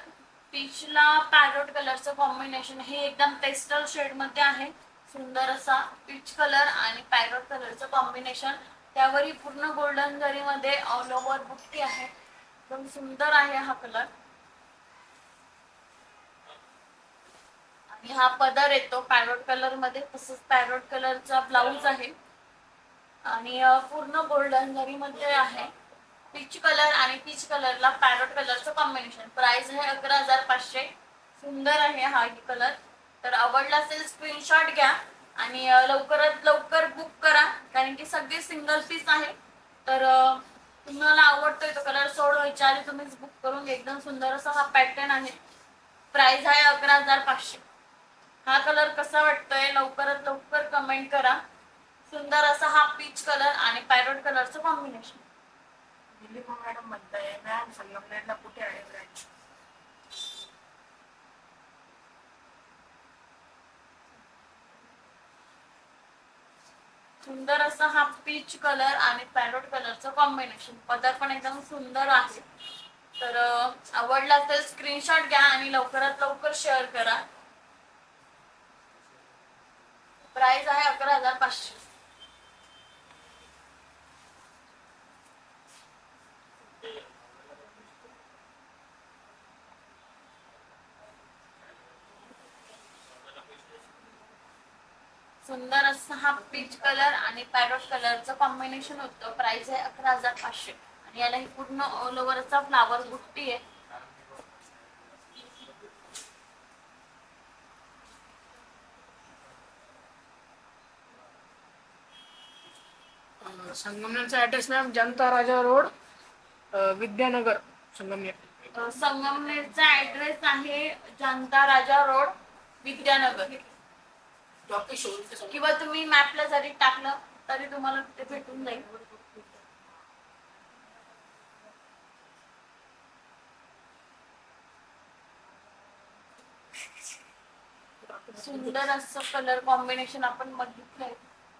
S2: पीचला पॅरोट कलरचं कॉम्बिनेशन हे एकदम पेस्टल शेड मध्ये आहे. सुंदर असा पीच कलर आणि पॅरोट कलरचं कॉम्बिनेशन. त्यावरही पूर्ण गोल्डन जरीमध्ये ऑल ओव्हर बुट्टी आहे. एकदम सुंदर आहे हा कलर. आणि हा पदर येतो पॅरोट कलर मध्ये. तसंच पॅरोट कलरचा ब्लाऊज आहे आणि पूर्ण गोल्डन जरी मध्ये आहे. पीच कलर आणि पीच कलरला पॅरोट कलरचं कॉम्बिनेशन. प्राइस आहे 11,500. सुंदर आहे हा कलर. तर आवडला असेल स्क्रीनशॉट घ्या आणि लवकरात लवकर बुक करा, कारण की सगळे सिंगल पीस आहे. तर तुम्हाला आवडतोय तो कलर सोडवायच्या आधी तुम्हीच बुक करून घ्या. एकदम सुंदर असा हा पॅटर्न आहे. प्राइस आहे 11,500. हा कलर कसा वाटतोय लवकरात लवकर कमेंट करा. सुंदर असा हा पीच कलर आणि पॅरोट कलरचं कॉम्बिनेशन.
S3: दिलीप मॅडम म्हणताय मॅम संगमनेरला कुठे आहे ब्रँच?
S2: सुंदर असा हा पीच कलर आणि पॅरोट कलरचं कॉम्बिनेशन. पदर पण एकदम सुंदर आहे. तर आवडला तर स्क्रीनशॉट घ्या आणि लवकरात लवकर शेअर करा. प्राइस आहे 11,500. सुंदर असं हा पीच कलर आणि पॅरोट कलरचं कॉम्बिनेशन होतं. प्राइस आहे 11,500 आणि याला ही पूर्ण ऑल ओव्हरचा फ्लावर बुट्टी आहे.
S3: संगमनेरचा ऍड्रेस मॅम जनता राजा रोड, विद्यानगर, संगमनेर.
S2: संगमनेरचा ऍड्रेस आहे जनता राजा रोड, विद्यानगर. किंवा तुम्ही मॅपला जरी टाकलं तरी तुम्हाला ते भेटून जाईल. सुंदर असं कलर कॉम्बिनेशन आपण बघितलंय.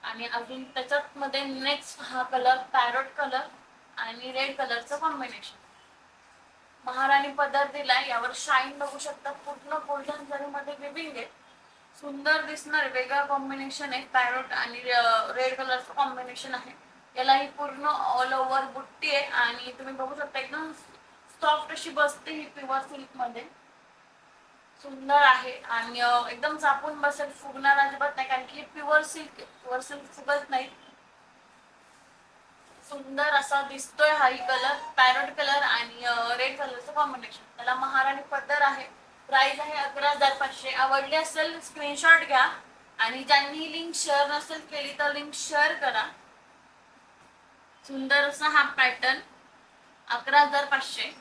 S2: आणि अजून त्याच्यात मध्ये नेक्स्ट हा कलर पॅरोट कलर आणि रेड कलरचं कॉम्बिनेशन. महाराणी पदर दिलाय. यावर शाईन बघू शकता. पूर्ण गोल्डन जरीमध्ये विविंग आहे. सुंदर दिसणार वेगळा कॉम्बिनेशन आहे. पॅरोट आणि रेड कलरचं कॉम्बिनेशन आहे. याला ही पूर्ण ऑल ओव्हर बुट्टी आहे आणि तुम्ही बघू शकता एकदम सॉफ्ट अशी बसते ही प्युअर सिल्क मध्ये. सुंदर आहे आणि एकदम चापून बसेल, फुगणार अजिबात नाही, कारण की प्युअर सिल्क प्युअर सिल्क फुगत नाही. सुंदर असा दिसतोय हाही कलर पॅरोट कलर आणि रेड कलरचं कॉम्बिनेशन. त्याला महाराणी पदर आहे. प्राइस आहे 11,500. आवडली असेल स्क्रीनशॉट घ्या आणि ज्यांनी लिंक शेअर नसेल केली तर लिंक शेअर करा. सुंदर असा हा पॅटर्न 11,500.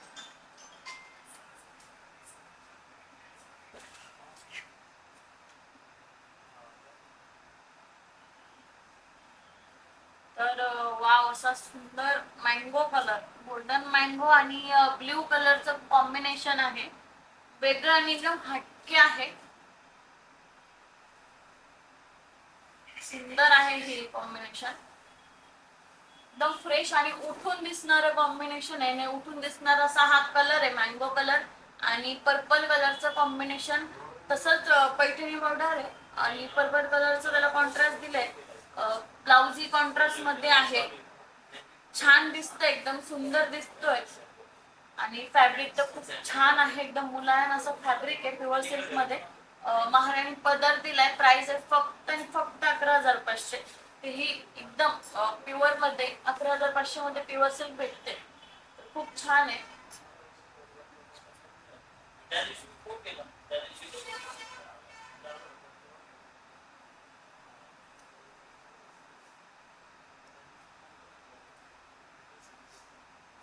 S2: तर वाव असा सुंदर मँगो कलर, गोल्डन मँगो आणि ब्ल्यू कलरचं कॉम्बिनेशन आहे. वेगळं आणि एकदम हटके आहे. सुंदर आहे हे कॉम्बिनेशन. एकदम फ्रेश आणि उठून दिसणारं कॉम्बिनेशन आहे. ने उठून दिसणार असा हा कलर आहे मँगो कलर आणि पर्पल कलरचं कॉम्बिनेशन. तसंच पैठणी बॉर्डर आहे आणि पर्पल कलरचं त्याला कॉन्ट्रास्ट दिलंय. ब्लाउज ही कॉन्ट्रास्ट मध्ये आहे. छान दिसतोय, एकदम सुंदर दिसतोय आणि फॅब्रिक तर खूप छान आहे. एकदम मुलायम असं फॅब्रिक आहे प्युअर सिल्क मध्ये. महाराणी पदर दिलाय. प्राइस आहे फक्त आणि फक्त 11,500. तेही एकदम प्युअर मध्ये 11,500 मध्ये प्युअर सिल्क भेटते. खूप छान आहे.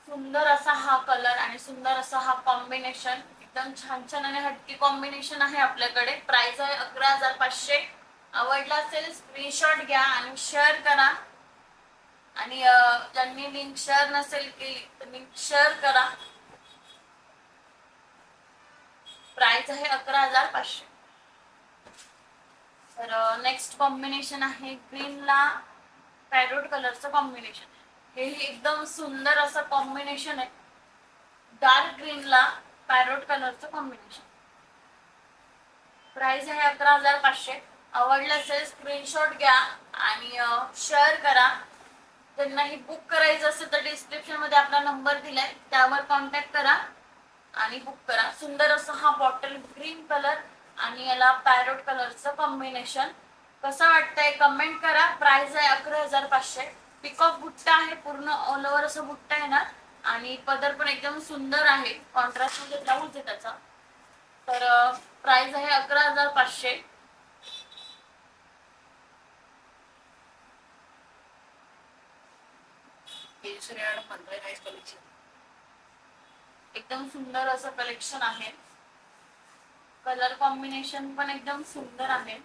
S2: सुंदर असा हा कलर आणि सुंदर असा हा कॉम्बिनेशन. एकदम छान छान आणि हटकी कॉम्बिनेशन आहे आपल्याकडे. प्राइस आहे 11,500. आवडला असेल स्क्रीनशॉट घ्या आणि शेअर करा आणि ज्यांनी लिंक शेअर नसेल केली तर लिंक शेअर करा. प्राइस आहे 11,500. तर नेक्स्ट कॉम्बिनेशन आहे ग्रीनला पॅरोट कलरचं कॉम्बिनेशन. हेही एकदम सुंदर असं कॉम्बिनेशन आहे. डार्क ग्रीनला पॅरोट कलरचं कॉम्बिनेशन. प्राइस आहे 11,500. आवडलं असेल स्क्रीनशॉट घ्या आणि शेअर करा. ज्यांनाही बुक करायचं असेल तर डिस्क्रिप्शन मध्ये आपला नंबर दिलाय, त्यावर कॉन्टॅक्ट करा आणि बुक करा. सुंदर असा हा बॉटल ग्रीन कलर आणि याला पॅरोट कलरचं कॉम्बिनेशन. कसं वाटतंय कमेंट करा. प्राइस आहे 11,500. पिकॉक बुट्टा आहे, पूर्ण ऑल ओव्हर असं बुट्टा येणार आणि पदर पण एकदम सुंदर आहे. कॉन्ट्रास्ट मध्ये ब्लाऊज आहे त्याचा. तर प्राइस आहे 11,500. एकदम सुंदर असं कलेक्शन आहे. कलर कॉम्बिनेशन पण एकदम सुंदर आहे.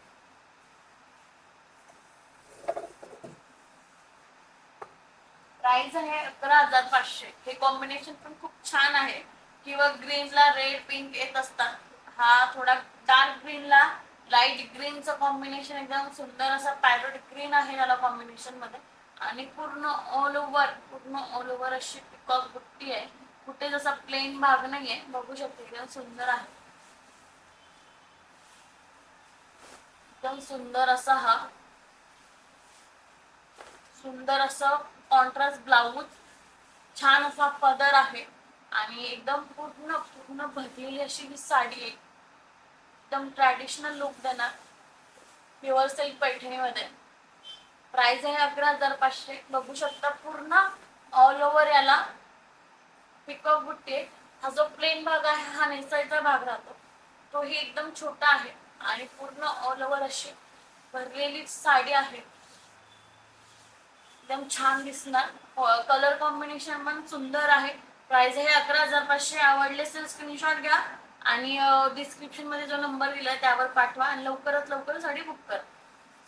S2: प्राइस आहे 11,500. हे कॉम्बिनेशन पण खूप छान आहे. किंवा ग्रीनला रेड पिंक येत असतात, हा थोडा डार्क ग्रीनला लाईट ग्रीनचं कॉम्बिनेशन एकदम सुंदर असा पॅरोट ग्रीन आहे याला कॉम्बिनेशन मध्ये. आणि पूर्ण ऑल ओव्हर अशी पिकॉक बुट्टी आहे. कुठे जसा प्लेन भाग नाहीये, बघू शकते एकदम सुंदर आहे. एकदम सुंदर असा हा सुंदर असं कॉन्ट्रास्ट ब्लाऊज, छान असा पदर आहे आणि एकदम पूर्ण पूर्ण भरलेली अशी ही साडी आहे. एकदम ट्रॅडिशनल लुक देणार प्युअर सिल्क पैठणीमध्ये. प्राइस आहे 11,500. बघू शकता पूर्ण ऑल ओव्हर याला पिकॉक बुट्टी आहे. हा जो प्लेन भाग आहे हा नेसायचा भाग राहतो, तोही एकदम छोटा आहे आणि पूर्ण ऑल ओव्हर अशी भरलेली साडी आहे. एकदम छान दिसणार. कलर कॉम्बिनेशन पण सुंदर आहे. प्राइस आहे 11,500. आवडले असेल स्क्रीनशॉट घ्या आणि डिस्क्रिप्शन मध्ये जो नंबर दिलाय त्यावर पाठवा आणि लवकरात लवकर साडी बुक करा.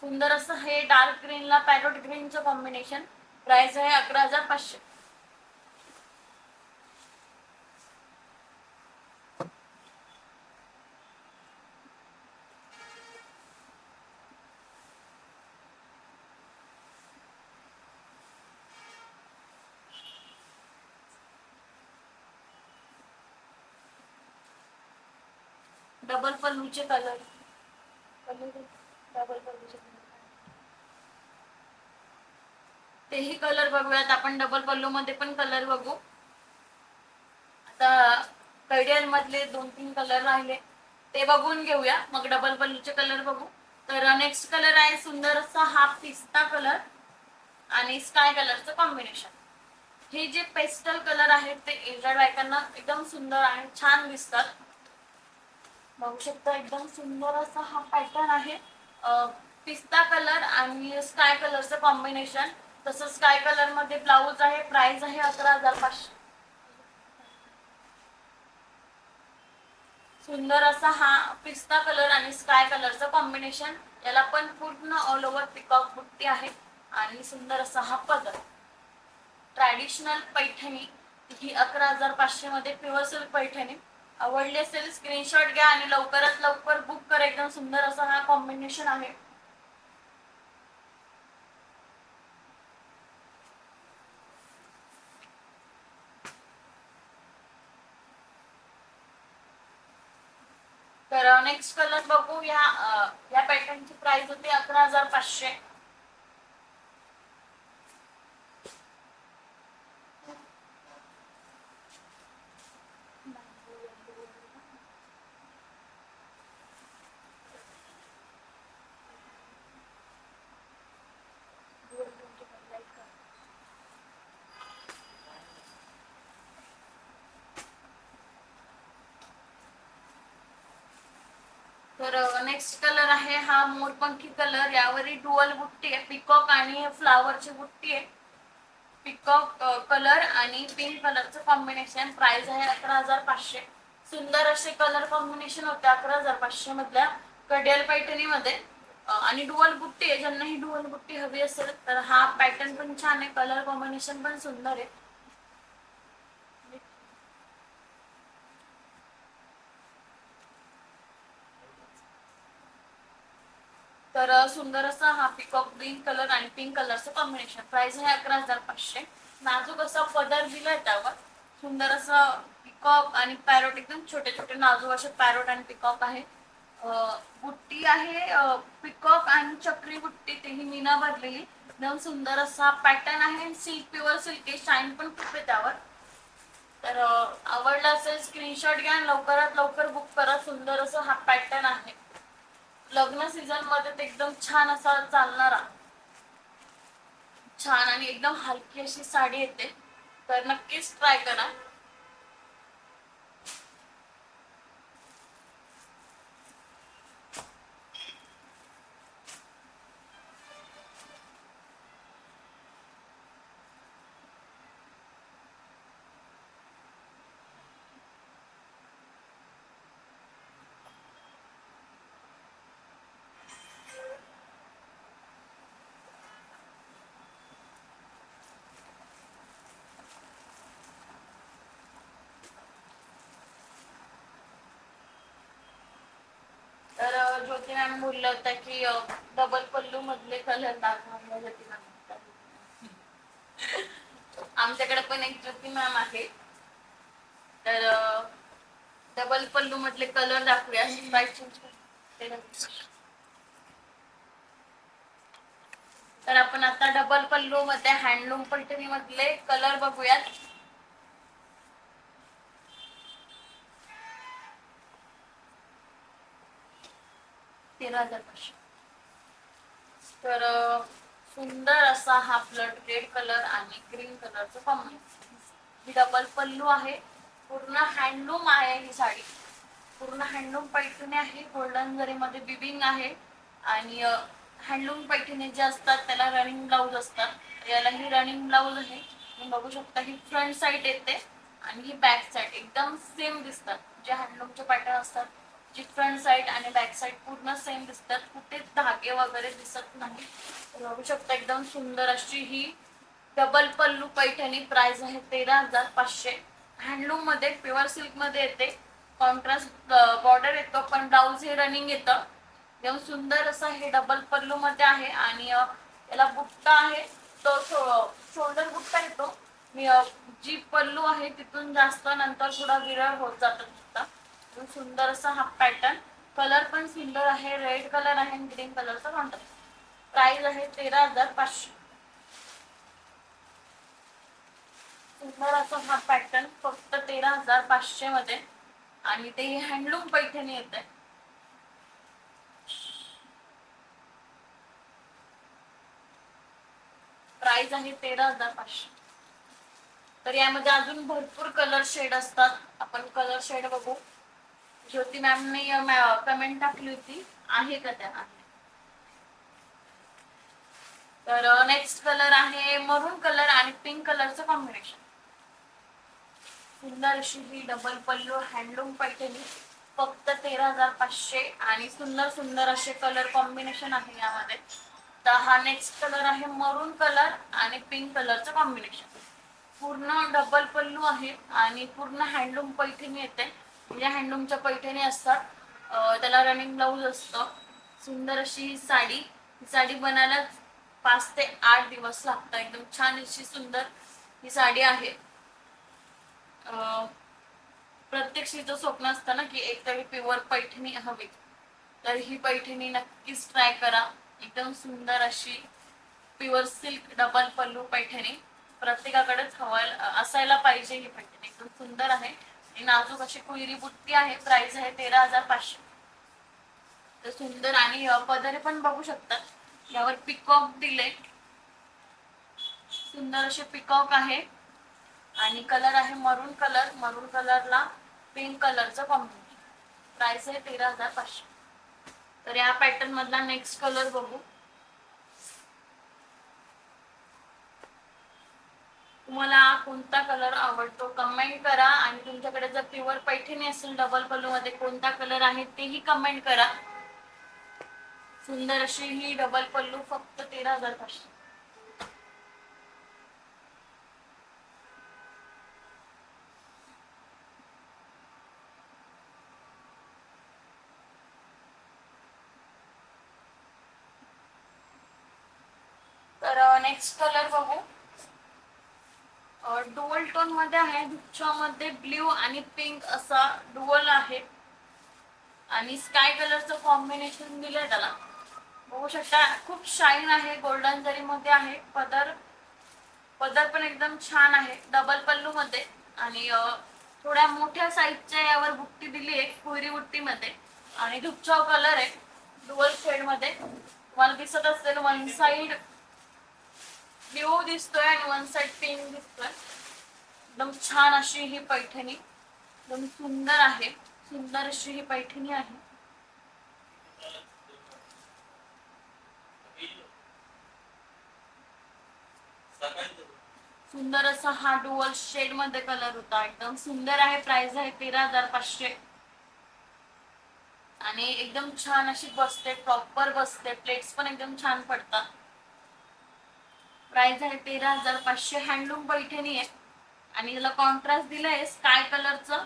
S2: सुंदर असं हे डार्क ग्रीनला पॅरोट ग्रीनचं कॉम्बिनेशन. प्राइस आहे 11,500. डबल पल्लूचे कलर, डबल पल्लूचे तेही कलर बघूयात आपण. डबल पल्लू मध्ये पण कलर बघू. आता कडियाल मधले 2-3 कलर राहिले ते बघून घेऊया, मग डबल पल्लूचे कलर बघू. तर नेक्स्ट कलर आहे सुंदर असा हा पिस्ता कलर आणि स्काय कलरचं कॉम्बिनेशन. हे जे पेस्टल कलर आहेत ते एजड बायकांना एकदम सुंदर आणि छान दिसतात. बघू शकता एकदम सुंदर असा हा पॅटर्न आहे. पिस्ता कलर आणि स्काय कलरचं कॉम्बिनेशन. तसं स्काय कलर मध्ये ब्लाऊज आहे. प्राइस आहे 11,500. सुंदर असा हा पिस्ता कलर आणि स्काय कलरचं कॉम्बिनेशन. याला पण पूर्ण ऑल ओव्हर पिकॉक बुट्टी आहे आणि सुंदर असा हा पदर. ट्रॅडिशनल पैठणी ही 11,500 मध्ये प्युअर सिल्क पैठणी. आवडली असेल स्क्रीनशॉट घ्या आणि लवकरात लवकर बुक करा. एकदम सुंदर असा हा कॉम्बिनेशन आहे. तर नेक्स्ट कलर बघू. या पॅटर्नची प्राइस होती 11,500. तर नेक्स्ट कलर आहे हा मोरपंखी कलर. यावरही डुअल बुट्टी आहे, पिकॉक आणि फ्लावरची बुट्टी आहे. पिकॉक कलर आणि पिंक कलरचं कॉम्बिनेशन. प्राइस आहे 11,500. सुंदर असे कलर कॉम्बिनेशन होते 11,500 मधल्या कडियाल पैठणीमध्ये. आणि डुअल बुट्टी आहे. ज्यांना ही डुअल बुट्टी हवी असेल तर हा पॅटर्न पण छान आहे, कलर कॉम्बिनेशन पण सुंदर आहे. तर सुंदर असा हा पिकॉक ग्रीन कलर आणि पिंक कलरचं कॉम्बिनेशन. प्राइस आहे 11,500. नाजूक असा पदर दिलाय त्यावर. सुंदर असं पिकॉक आणि पॅरोट एकदम छोटे छोटे नाजूक असे पॅरोट आणि पिकॉक आहे. बुट्टी आहे पिकॉक आणि चक्री बुट्टी, तेही मीना भरलेली. एकदम सुंदर असा पॅटर्न आहे. सिल्क, प्युअर सिल्क आहे. शाईन पण खूप आहे त्यावर. तर आवडला असेल स्क्रीनशॉट घ्या आणि लवकरात लवकर बुक करा. सुंदर असं हा पॅटर्न आहे. लग्न सीझन मध्ये ते एकदम छान असा चालणारा, छान आणि एकदम हलकी अशी साडी येते. तर नक्कीच ट्राय करा. तर ज्योती मॅम बोलल्या होत्या की डबल पल्लू मधले कलर दाखवा. ज्योती मॅम आमच्याकडे पण एक ज्योती मॅम आहे. तर डबल पल्लू मधले कलर दाखवूया. तर आपण आता डबल पल्लू मध्ये हँडलूम पैठणी मधले कलर बघूयात. ₹13,500. तर सुंदर असा हा ब्लड रेड कलर आणि ग्रीन कलरचं कॉम्बिनेशन. ही डबल पल्लू आहे. पूर्ण हँडलूम आहे ही साडी. पूर्ण हँडलूम पैठणी आहे. गोल्डन जरीमध्ये बिबिंग आहे. आणि हँडलूम पैठणी जे असतात त्याला रनिंग ब्लाऊज असतात. याला ही रनिंग ब्लाऊज आहे. तुम्ही बघू शकता ही फ्रंट साइड येते आणि ही बॅक साइड एकदम सेम दिसतात. जे हँडलूमचे पॅटर्न असतात जी फ्रंट साइड आणि बॅक साइड पूर्ण सेम दिसतात. कुठे धागे वगैरे दिसत नाही. बघू शकता एकदम सुंदर अशी ही डबल पल्लू पैठणी. प्राइस आहे 13,500. हँडलूम मध्ये प्युअर सिल्क मध्ये येते. कॉन्ट्रास्ट बॉर्डर येतो पण ब्लाऊज हे रनिंग येतं. एकदम सुंदर असं हे डबल पल्लू मध्ये आहे. आणि याला बुट्टा आहे तो शोल्डर बुट्टा येतो. जी पल्लू आहे तिथून जास्त नंतर थोडा विरळ होत जातो बुट्टा. सुंदर असा हा पॅटर्न. कलर पण सुंदर आहे. रेड कलर आहे आणि ग्रीन कलरचा कॉन्ट्रास्ट. प्राइस आहे 13,500. सुंदर असा हा पॅटर्न फक्त 13,500 मध्ये. आणि ते हँडलूम पैठणी येते. प्राइस आहे 13,500. तर यामध्ये अजून भरपूर कलर शेड असतात. आपण कलर शेड बघू. ज्योती मॅमने कमेंट टाकली होती आहे का त्या. तर नेक्स्ट कलर आहे मरून कलर आणि पिंक कलरचं कॉम्बिनेशन. सुंदर अशी ही डबल पल्लू हँडलूम पैठणी फक्त 13,500. आणि सुंदर सुंदर असे कलर कॉम्बिनेशन आहे यामध्ये. तर हा नेक्स्ट कलर आहे मरून कलर आणि पिंक कलरचं कॉम्बिनेशन. पूर्ण डबल पल्लू आहे आणि पूर्ण हँडलूम पैठणी येते. म्हणजे हँडलूमच्या पैठणी असतात. त्याला रनिंग ब्लाऊज असतं. सुंदर अशी ही साडी बनायला 5 ते 8 दिवस लागतात. एकदम छान अशी सुंदर ही साडी आहे. प्रत्येक स्त्रीचं स्वप्न असतं ना की एकतरी प्युअर पैठणी हवी. तर ही पैठणी नक्कीच ट्राय करा. एकदम सुंदर अशी प्युअर सिल्क डबल पल्लू पैठणी प्रत्येकाकडेच असायला पाहिजे. ही पैठणी एकदम सुंदर आहे. नाजूक अशी कुहिरी बुट्टी आहे. प्राइस आहे 13,500. तर सुंदर आणि पदरे पण बघू शकतात. यावर पिकॉक दिले. सुंदर असे पिकॉक आहे. आणि कलर आहे मरून कलर. मरून कलरला पिंक कलरचं कॉम्बिनेशन. प्राइस आहे 13,500. तर या पॅटर्न मधला नेक्स्ट कलर बघू. तुम्हाला कोणता कलर आवडतो कमेंट करा. आणि तुमच्याकडे जर प्युअर पैठणी असेल डबल पल्लू मध्ये कोणता कलर आहे तेही कमेंट करा. सुंदर अशी ही डबल पल्लू फक्त 13,500. तर नेक्स्ट कलर बघू. डुअल टोन मध्ये आहे, मध्ये ब्ल्यू आणि पिंक असा डुअल आहे आणि स्काय कलरचं कॉम्बिनेशन दिलंय त्याला. बघू शकता खूप शाईन आहे, गोल्डन जरी मध्ये आहे. पदर पदर पण एकदम छान आहे, डबल पल्लू मध्ये. आणि थोड्या मोठ्या साईजच्या यावर बुट्टी दिली आहे, कुयरी बुट्टी मध्ये. आणि धुपचाव कलर आहे डुअल शेड मध्ये. तुम्हाला दिसत असेल वन साइड ब्ल्यू दिसतोय आणि वन साइड पिंक दिसतोय. एकदम छान अशी ही पैठणी, एकदम सुंदर आहे, सुंदर अशी ही पैठणी आहे. सुंदर असा हा डुअल शेड मध्ये कलर होता, एकदम सुंदर आहे. प्राइस आहे 13,500 आणि एकदम छान अशी बसते, प्रॉपर बसते. प्लेट्स पण एकदम छान पडतात. प्राइस आहे 13,500. हँडलूम पैठणी आहे आणि त्याला कॉन्ट्रास्ट दिलाय स्काय कलरचं.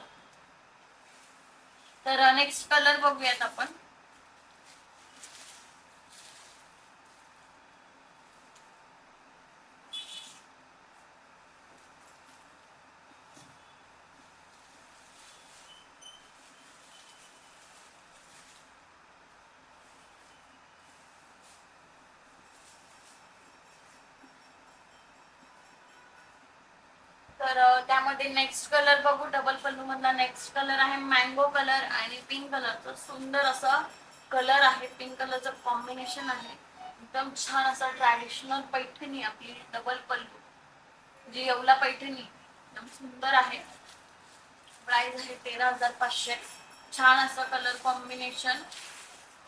S2: तर नेक्स्ट कलर बघूयात आपण. तर त्यामध्ये नेक्स्ट कलर बघू. डबल पल्लू मधला नेक्स्ट कलर आहे मँगो कलर आणि पिंक कलरचा सुंदर असा कलर आहे. पिंक कलरचं कॉम्बिनेशन आहे. एकदम छान असा ट्रॅडिशनल पैठणी आपली डबल पल्लू जी येवला पैठणी एकदम सुंदर आहे. प्राइस आहे 13,500. छान असं कलर कॉम्बिनेशन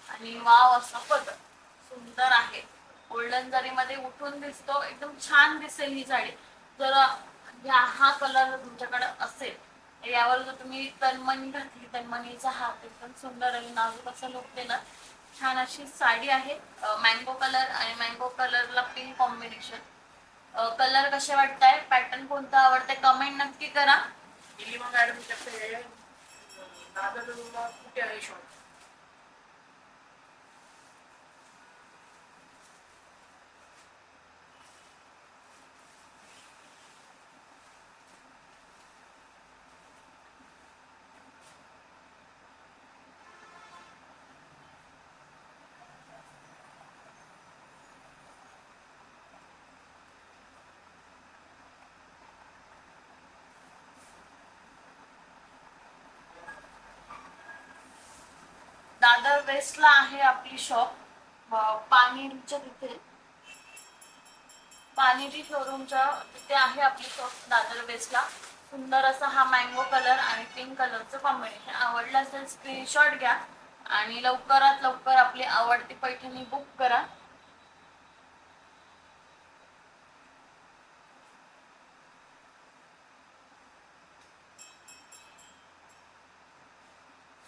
S2: आणि वाव असा पदर सुंदर आहे. गोल्डन जरी मध्ये उठून दिसतो, एकदम छान दिसेल ही साडी. जर हा कलर तुमच्याकडे असेल, यावर जर तुम्ही तन्मणी घातली, तन्मणीचा हात एकदम सुंदर आणि नाजूक असा लुक दिला. छान अशी साडी आहे. मँगो कलर आणि मँगो कलरला पिंक कॉम्बिनेशन. कलर कसे वाटताय, पॅटर्न कोणता आवडते कमेंट नक्की करा.
S3: नीलिमा मॅडम तर्फे दादरला कुठे आहे शॉप?
S2: दादर वेस्टला आहे आपली शॉप, पाणीच्या तिथे. पाणीची शोरूमच्या तिथे आहे आपली शॉप दादर वेस्टला. सुंदर असा हा मँगो कलर आणि पिंक कलरचं कॉम्बिनेशन. आवडलं असेल स्क्रीनशॉट घ्या आणि लवकरात लवकर आपली आवडती पैठणी बुक करा.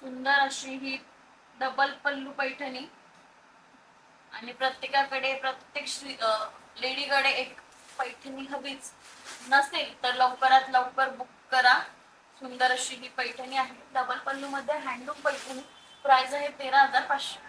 S2: सुंदर अशी ही डबल पल्लू पैठणी आणि प्रत्येकाकडे, प्रत्येक लेडीकडे एक पैठणी हवीच. नसेल तर लवकरात लवकर बुक करा. सुंदर अशी ही पैठणी आहे डबल पल्लू मध्ये, हँडलूम पैठणी. प्राइस आहे 13,500.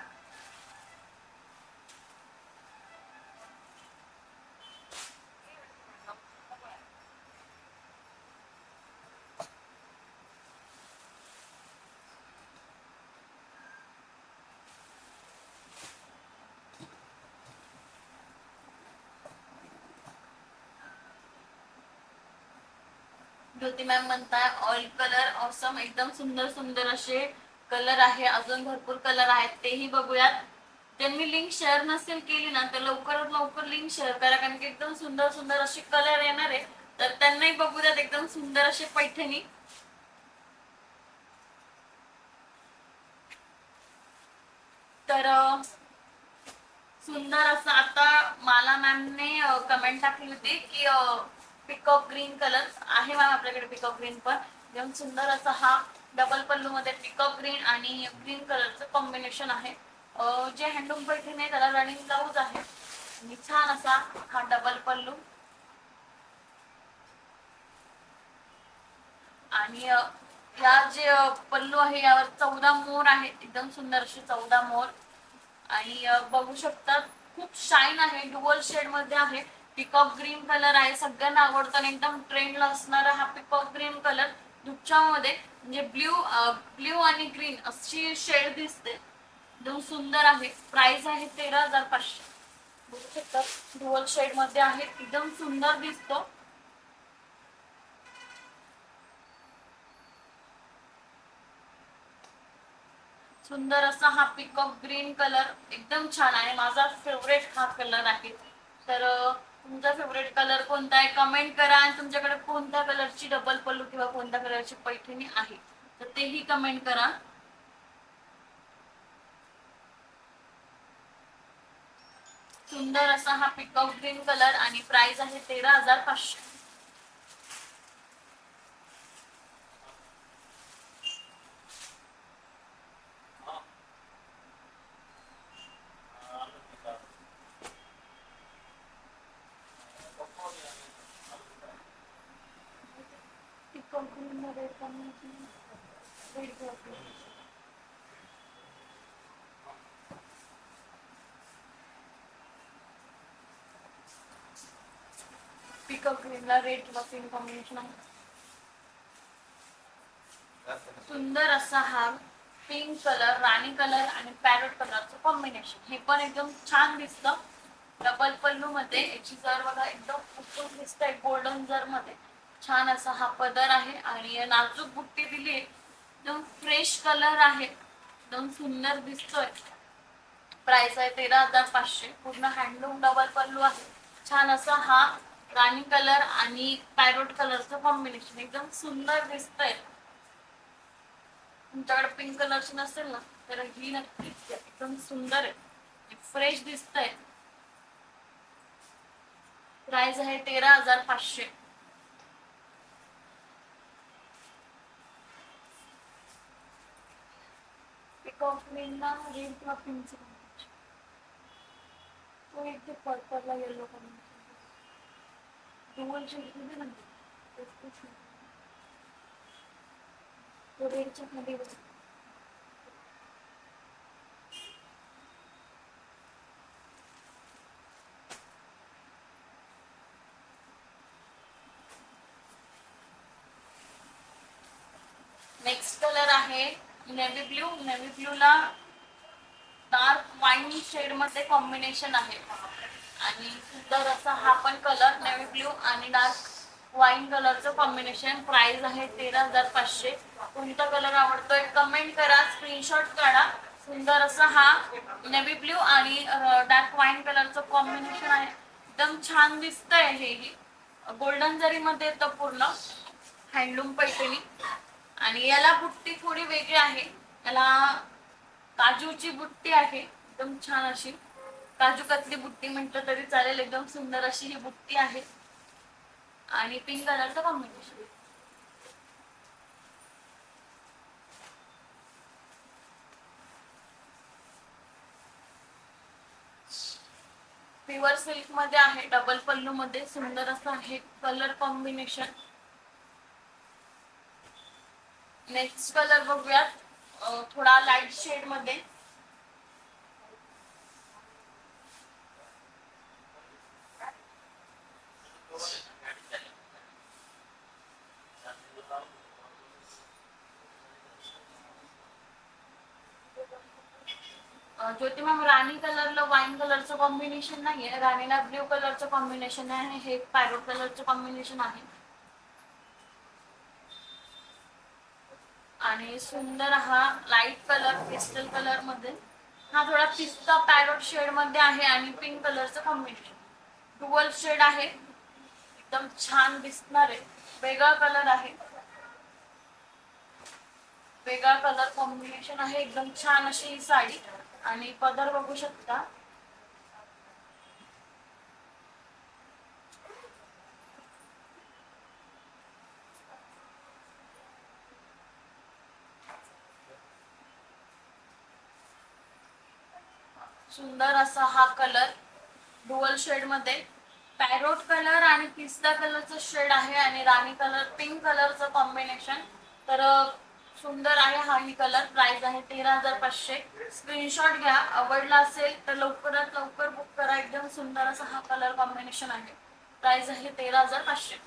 S2: ज्योती मॅम म्हणताय ऑइल कलर ऑसम, एकदम सुंदर सुंदर असे कलर आहे. अजून भरपूर कलर आहेत, तेही बघूयात. ज्यांनी लिंक शेअर नसेल केली ना, तर लवकरात लवकर लिंक शेअर करा, कारण की एकदम सुंदर सुंदर असे कलर येणार आहे. तर त्यांनाही बघूयात एकदम सुंदर असे पैठणी. तर सुंदर असं आता मला मॅमने कमेंट टाकली होती की पिकअप ग्रीन कलर आहे मॅम आपल्याकडे. पिकअप ग्रीन पण एकदम सुंदर असा हा डबल पल्लू मध्ये पिकअप ग्रीन आणि ग्रीन कलरचं कॉम्बिनेशन आहे. जे हँडलूम पैठणी आहे त्याला रनिंग ब्लाऊज आहे आणि छान असा हा डबल पल्लू. आणि या जे पल्लू आहे यावर 14 मोर आहे, एकदम सुंदर असे 14 मोर. आणि बघू शकता खूप शाईन आहे, डुअल शेड मध्ये आहे. पिकॉक ग्रीन कलर आहे, सगळ्यांना आवडतो आणि एकदम ट्रेंडला असणारा हा पिकॉक ग्रीन कलर दुपच्यामध्ये म्हणजे ब्ल्यू आणि ग्रीन अशी शेड दिसते, एकदम सुंदर आहे. प्राइस आहे 13,500. बघू शकता डुअल शेड मध्ये आहे, एकदम सुंदर दिसतो. सुंदर असा हा पिकॉक ग्रीन कलर एकदम छान आहे, माझा फेवरेट हा कलर आहे. तर तुमचा फेवरेट कलर कोणता आहे कमेंट करा, आणि तुमच्याकडे कोणत्या कलरची डबल पल्लू किंवा कोणत्या कलरची पैठणी आहे तर तेही कमेंट करा. सुंदर असा हा पिकॉक ग्रीन कलर आणि प्राइस आहे 13,500. पिकॉक ग्रीन मध्ये पिकअप ग्रीनला रेड किंवा पिंक कॉम्बिनेशन आहे. सुंदर असा हा पिंक कलर, राणी कलर आणि पॅरोट कलरचं कॉम्बिनेशन, हे पण एकदम छान दिसतं. डबल पल्लू मध्ये याची जर बघा एकदम उत्तम दिसतंय, गोल्डन जर मध्ये छान असा हा पदर आहे आणि नाजूक बुट्टी दिली, एकदम फ्रेश कलर आहे, एकदम सुंदर दिसतोय. प्राइस आहे 13,500. पूर्ण हँडलूम डबल पल्लू आहे. छान असा हा राणी कलर आणि पॅरोट कलरचं कॉम्बिनेशन एकदम सुंदर दिसतंय. तुमच्याकडे पिंक कलरची नसेल ना तर ही नक्कीच एकदम सुंदर आहे, फ्रेश दिसतंय. प्राइस आहे 13,500. पिकॉक ग्रीनला रेड किंवा पिंकचं कॉम्बिनेशन, तो एक पर्पलला येलो कॉम्बिनेशन, डुअल शेड मध्ये नाही तो रेडच्या मध्ये बसतो. नेक्स्ट कलर आहे नेव्ही ब्ल्यू. नेव्ही ब्ल्यूला डार्क वाईन शेड मध्ये कॉम्बिनेशन आहे आणि सुंदर असा हा पण कलर नेव्ही ब्ल्यू आणि डार्क वाईन कलरचं कॉम्बिनेशन. प्राइस आहे 13,500. कोणता कलर आवडतोय कमेंट करा, स्क्रीनशॉट काढा. सुंदर असा हा नेव्ही ब्ल्यू आणि डार्क वाईन कलरचं कॉम्बिनेशन आहे, एकदम छान दिसतंय. हेही गोल्डन जरी मध्ये येतं पूर्ण हँडलूम पैठणी आणि याला बुट्टी थोडी वेगळी आहे, याला काजूची बुट्टी आहे, एकदम छान अशी काजू कतली बुट्टी म्हटलं तरी चालेल. एकदम सुंदर अशी ही बुट्टी आहे आणि पिंक कलरचं कॉम्बिनेशन. प्युअर सिल्क मध्ये आहे, डबल पल्लू मध्ये सुंदर असं आहे कलर कॉम्बिनेशन. नेक्स्ट कलर बघूयात, थोडा लाईट शेड मध्ये. ज्योती मॅम राणी कलरला वाईन कलरचं कॉम्बिनेशन नाहीये, राणीला ब्ल्यू कलरचं कॉम्बिनेशन आहे, हे पॅरोट कलरचं कॉम्बिनेशन आहे आणि सुंदर हा लाईट कलर पेस्टल कलर मध्ये, हा थोडा पिस्ता पॅरोट शेड मध्ये आहे आणि पिंक कलरचं कॉम्बिनेशन. डुअल शेड आहे, एकदम छान दिसणार आहे, वेगळा कलर आहे, वेगळा कलर कॉम्बिनेशन आहे. एकदम छान अशी ही साडी आणि पदर बघू शकता. सुंदर असा हा कलर डुअल शेड मध्ये, पॅरोट कलर आणि पिस्ता कलरचं शेड आहे आणि राणी कलर पिंक कलरचं कॉम्बिनेशन. तर सुंदर आहे हा ही कलर. प्राइस आहे 13,500. स्क्रीनशॉट घ्या, आवडला असेल तर लवकरात लवकर बुक करा. एकदम सुंदर असा हा कलर कॉम्बिनेशन आहे. प्राइस आहे 13,500.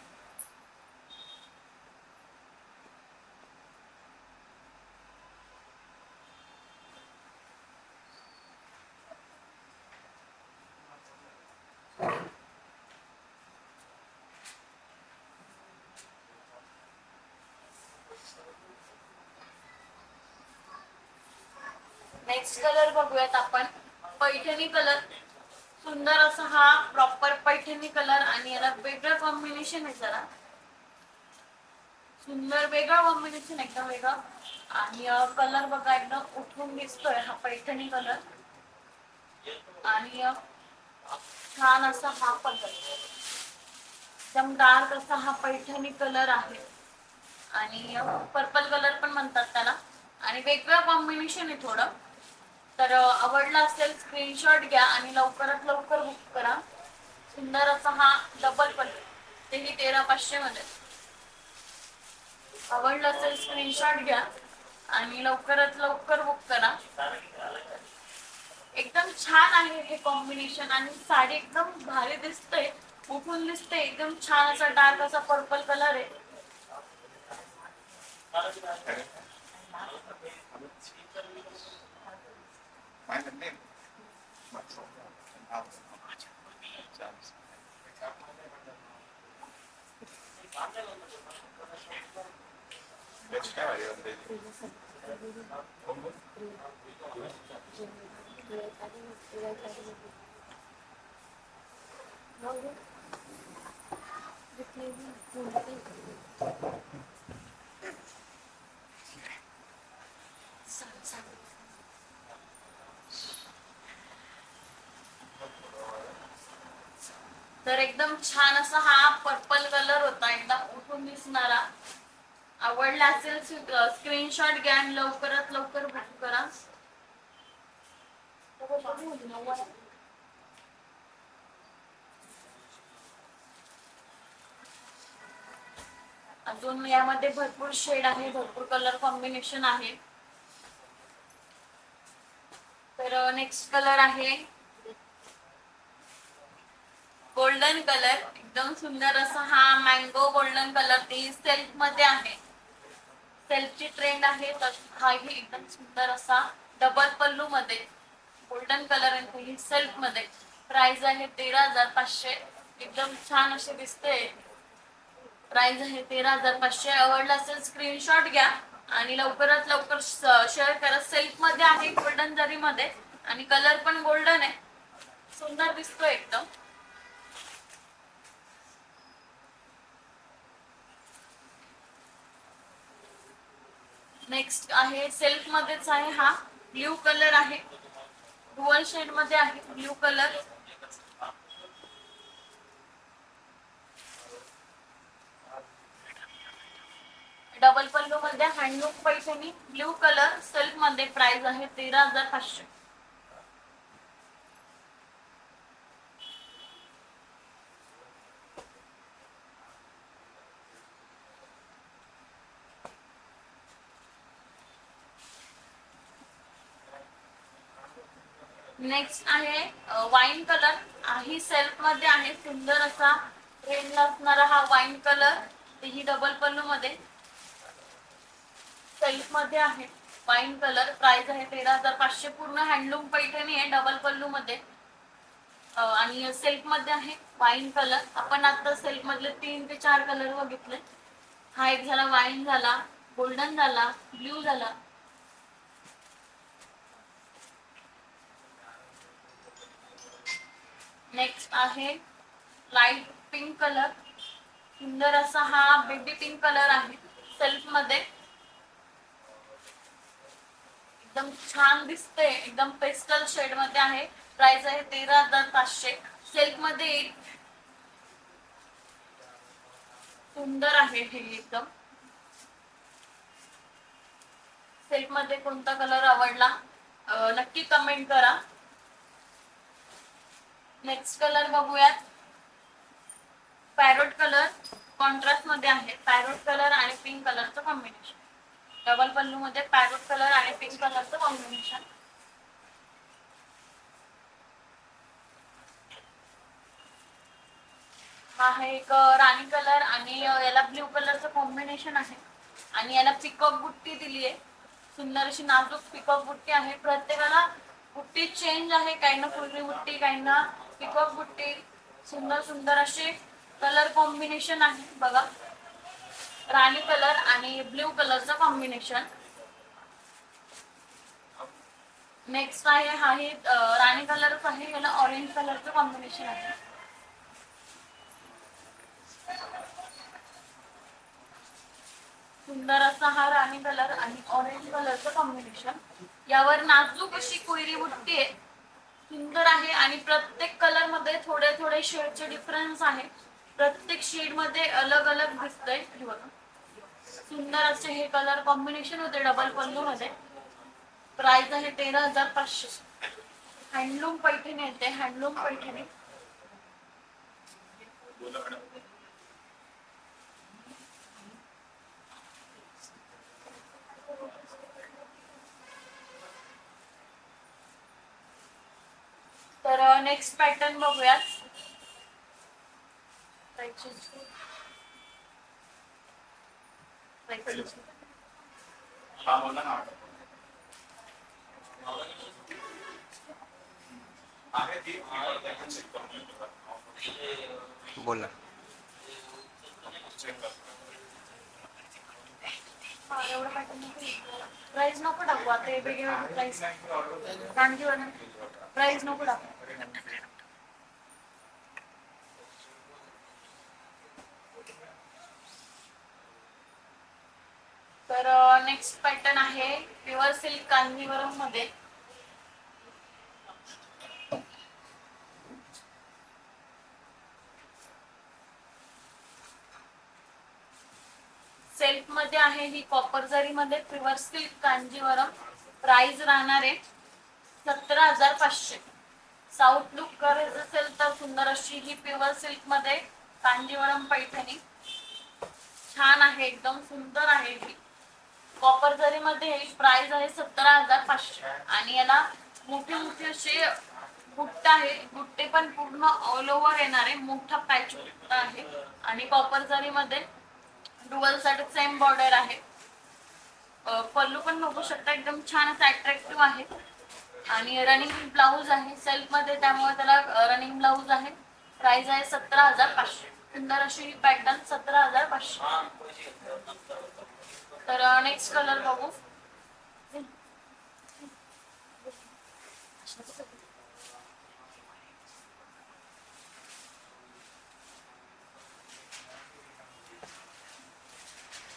S2: नेक्स्ट कलर बघूयात आपण, पैठणी कलर. सुंदर असा हा प्रॉपर पैठणी कलर आणि याला वेगळं कॉम्बिनेशन आहे, जरा सुंदर वेगळं कॉम्बिनेशन, एकदम वेगळं. आणि कलर बघा एकदम उठून दिसतोय हा पैठणी कलर. आणि छान असा हा कलर, एकदम डार्क असा हा पैठणी कलर आहे. आणि पर्पल कलर पण म्हणतात त्याला. आणि वेगळं कॉम्बिनेशन आहे थोडं. तर आवडला असेल स्क्रीनशॉट घ्या आणि लवकरात लवकर बुक करा. सुंदर असा हा डबल पल्लू, तेही 13,500 मध्ये. आवडला असेल स्क्रीनशॉट घ्या आणि लवकरात लवकर बुक करा. एकदम छान आहे हे कॉम्बिनेशन आणि साडी एकदम भारी दिसते, उठून दिसते. एकदम छान असा डार्क असा पर्पल कलर आहे. तर एकदम छान असा हा पर्पल कलर होता, एकदम उठून दिसणारा. आवडला असेल स्क्रीनशॉट घ्या आणि लवकरात लवकर बुक करा. अजून यामध्ये भरपूर शेड आहे, भरपूर कलर कॉम्बिनेशन आहे. तर नेक्स्ट कलर आहे गोल्डन कलर. एकदम सुंदर असा हा मँगो गोल्डन कलर. ते सेल्फ मध्ये आहे, सेल्फची ट्रेंड आहे. तर हाही एकदम सुंदर असा डबल पल्लू मध्ये गोल्डन कलर आणि सेल्फ मध्ये. प्राइस आहे 13,500. एकदम छान असे दिसते. प्राइस आहे 13,500. आवडला असेल स्क्रीनशॉट घ्या आणि लवकरात लवकर शेअर करा. सेल्फ मध्ये आहे, गोल्डन जरी मध्ये, आणि कलर पण गोल्डन आहे. सुंदर दिसतोय एकदम. नेक्स्ट आहे सेल्फ मध्येच आहे हा ब्ल्यू कलर आहे, डुअल शेड मध्ये आहे ब्ल्यू कलर. डबल पल्लू मध्ये handloom Paithani blue colour self मध्ये. प्राइस आहे 13,500. नेक्स्ट आहे वाईन कलर. ही सेल्फ मध्ये आहे. सुंदर असा ट्रेंड असणारा हा वाईन कलर. ही डबल पल्लू मध्ये सेल्फ मध्ये आहे वाईन कलर. प्राइस आहे 13,500. पूर्ण हँडलूम पैठणी आहे, डबल पल्लू मध्ये आणि सेल्फ मध्ये आहे वाईन कलर. आपण आता सेल्फ मधले 3 ते 4 कलर बघितले. हा एक झाला, वाईन झाला, गोल्डन झाला, ब्ल्यू झाला. नेक्स्ट आहे लाईट पिंक कलर. सुंदर असा हा बेबी पिंक कलर आहे सेल्फ मध्ये. एकदम छान दिसते, एकदम पेस्टल शेड मध्ये आहे. प्राइस आहे 13,500. सेल्फ मध्ये सुंदर आहे हे एकदम. सेल्फ मध्ये कोणता कलर आवडला नक्की कमेंट करा. नेक्स्ट कलर बघूयात, पॅरोट कलर. कॉन्ट्रास्ट मध्ये आहे पॅरोट कलर आणि पिंक कलरचं कॉम्बिनेशन. डबल पल्लू मध्ये पॅरोट कलर आणि पिंक कलरचं कॉम्बिनेशन. हा आहे एक राणी कलर आणि याला ब्ल्यू कलरचं कॉम्बिनेशन आहे आणि याला पिकॉक बुट्टी दिली आहे. सुंदर अशी नाजूक पिकॉक बुट्टी आहे. प्रत्येकाला बुट्टी चेंज आहे, काही ना फुलरी बुट्टी, काही ना पिकॉक बुट्टी. सुंदर सुंदर असे कलर कॉम्बिनेशन आहे बघा. राणी कलर आणि ब्ल्यू कलरचं कॉम्बिनेशन. नेक्स्ट आहे हा हे राणी कलरच आहे, याला ऑरेंज कलरचं कॉम्बिनेशन आहे. सुंदर असा हा राणी कलर आणि ऑरेंज कलरचं कॉम्बिनेशन. यावर नाजूक अशी कोयरी बुट्टी आहे. सुंदर आहे आणि प्रत्येक कलर मध्ये थोडे थोडे शेडचे डिफरन्स आहे. प्रत्येक शेड मध्ये अलग अलग दिसतंय. सुंदर असे हे कलर कॉम्बिनेशन होते डबल पल्लू मध्ये. प्राइस आहे 13,500. हँडलूम पैठणी येते, हँडलूम पैठणी. तर नेक्स्ट पॅटर्न बघूयात.
S1: बोला.
S2: एवढं पॅटर्न प्राइस नको टाकू आता. हे वेगळे प्राइस कांजीवर प्राइस नको टाकू. तर नेक्स्ट पॅटर्न आहे प्युअर सिल्क कांजीवरम मध्ये. सेल्फ मध्ये आहे ही कॉपर जरी मध्ये प्युअर सिल्क कांजीवरम. प्राइस राहणार आहे 17,500. साऊथ लुक करायचं असेल तर सुंदर अशी ही प्युअर सिल्क मध्ये कांजीवरम पैठणी. छान आहे, एकदम सुंदर आहे ही. कॉपर जरी मध्ये प्राइस आहे 17,500 आणि याला मोठे मोठे असे बुट्टे आहे. बुट्टे पण पूर्ण ऑल ओव्हर येणार आहे. मोठा पॅच बुट्टा आहे आणि कॉपर जरी मध्ये डुअल साइड सेम बॉर्डर आहे. पल्लू पण बघू शकता, एकदम छान असं अट्रॅक्टिव्ह आहे आणि रनिंग ब्लाऊज आहे सेल्फ मध्ये, त्यामुळे त्याला रनिंग ब्लाऊज आहे. प्राइस आहे 17,500. सुंदर अशी ही पॅटर्न 17,500. तर नेक्स्ट कलर बघू.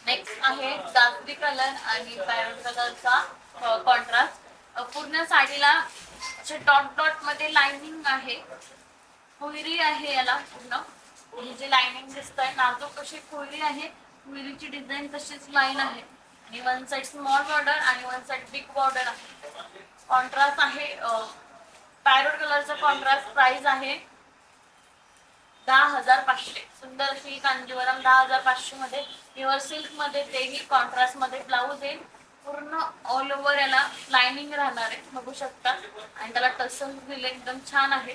S2: नेक्स्ट आहे जास्ती कलर आणि पॅरोट कलरचा कॉन्ट्रास्ट. पूर्ण साडीला असे डॉट डॉट मध्ये लाइनिंग आहे. कोयरी आहे याला पूर्ण. ही जी लाइनिंग दिसतंय नाजूक अशी कोयरी आहे. कोयरीची डिझाईन तशीच लाईन आहे आणि वन साइड स्मॉल बॉर्डर आणि वन साइड बिग बॉर्डर आहे. कॉन्ट्रास्ट आहे पॅरोट कलरचा कॉन्ट्रास्ट. प्राइस आहे 10,500. सुंदर अशी कांजीवरम 10,500 मध्ये. प्युअर सिल्क मध्ये तेही कॉन्ट्रास्ट मध्ये ब्लाऊज येईल. पूर्ण ऑल ओव्हर याला लाइनिंग राहणार आहे बघू शकता आणि त्याला टसल दिले, एकदम छान आहे.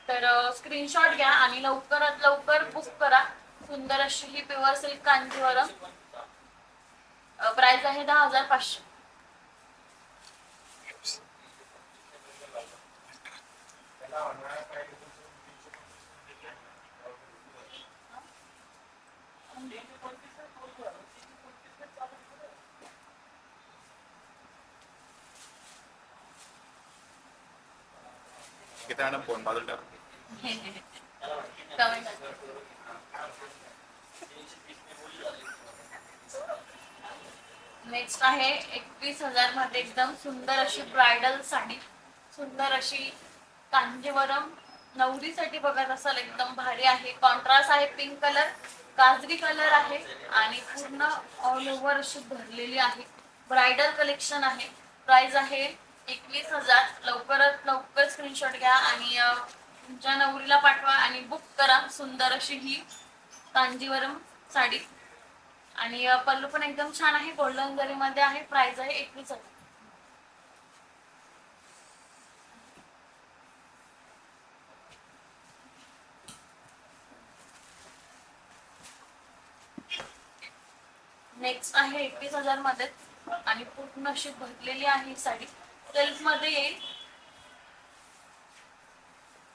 S2: तर स्क्रीनशॉट घ्या आणि लवकरात लवकर बुक करा. सुंदर अशी ही प्युअर सिल्क कांजीवरम. प्राइस आहे 10,500.
S1: किती फोन बाजूला
S2: कमेंट. नेक्स्ट आहे 21,000 मध्ये एकदम सुंदर अशी ब्रायडल साडी. सुंदर अशी कांजीवरम नवरीसाठी बघत असाल, एकदम भारी आहे. कॉन्ट्रास्ट आहे पिंक कलर, काजरी कलर आहे आणि पूर्ण ऑल ओव्हर अशी भरलेली आहे. ब्रायडल कलेक्शन आहे. प्राइस आहे 21,000. लवकरात लवकर स्क्रीनशॉट घ्या आणि तुमच्या नवरीला पाठवा आणि बुक करा. सुंदर अशी ही कांजीवरम साडी आणि पल्लू पण एकदम छान आहे, गोल्डन जरी मध्ये आहे. प्राइस आहे 21,000. नेक्स्ट आहे 21,000 मध्ये आणि पूर्ण अशी भरलेली आहे ही साडी. सेल्फ मध्ये येईल.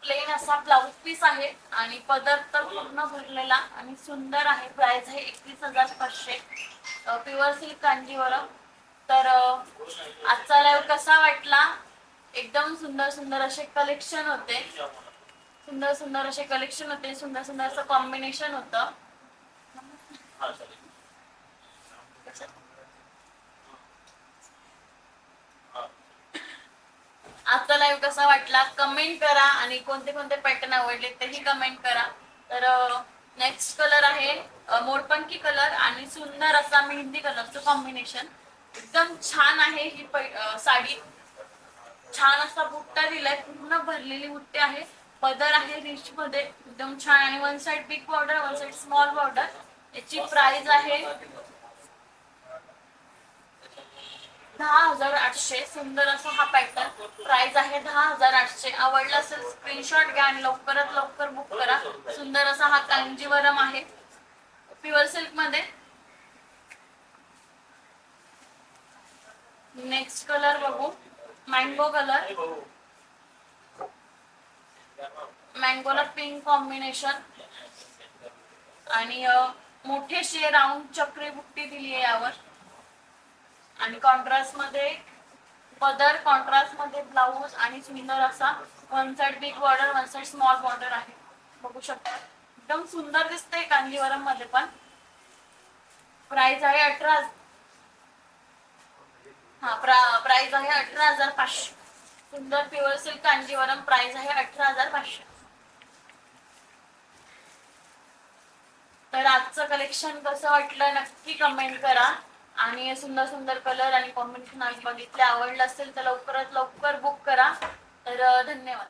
S2: प्लेन असा ब्लाउज पीस आहे आणि पदर तर पूर्ण भरलेला आणि सुंदर आहे. प्राइस आहे 21,500. Pure silk Kanjeevaram. तर आजचा लाईव्ह कसा वाटला? एकदम सुंदर सुंदर असे कलेक्शन होते. सुंदर सुंदर असे कलेक्शन होते. सुंदर सुंदर असं कॉम्बिनेशन होतं. आजचा लाईव्ह कसा वाटला कमेंट करा आणि कोणते कोणते पॅटर्न आवडले तेही कमेंट करा. तर नेक्स्ट कलर आहे मोरपंखी कलर आणि सुंदर असा मेहंदी कलरचं कॉम्बिनेशन. एकदम छान आहे ही साडी. छान असा बुट्टा दिलाय. पूर्ण भरलेली बुट्टी आहे. पदर आहे रिच मध्ये एकदम छान आणि one side big border one side small border. याची प्राइस आहे 10,800. सुंदर असा हा पॅटर्न. प्राइस आहे 10,800. आवडला असेल स्क्रीनशॉट घ्या आणि लवकरात लवकर बुक करा. सुंदर असा हा कांजीवरम आहे प्युअर सिल्क मध्ये. नेक्स्ट कलर बघू. Mango colour. मँगोला पिंक कॉम्बिनेशन आणि मोठे शे राऊंड चक्री बुट्टी दिली आहे यावर आणि कॉन्ट्रास्ट मध्ये पदर, कॉन्ट्रास्ट मध्ये ब्लाऊज आणि सुंदर असा one side big border one side small border आहे. बघू शकता एकदम सुंदर दिसते कांजीवरम मध्ये पण. प्राइस आहे 18. प्राइस आहे 18,500. सुंदर प्युअर सिल्क कांजीवरम. प्राइस आहे 18,500. तर आजचं कलेक्शन कसं वाटलं नक्की कमेंट करा आणि सुंदर सुंदर कलर आणि कॉम्बिनेशन आज बघितले आवडलं असेल तर लवकरात लवकर बुक करा. तर धन्यवाद.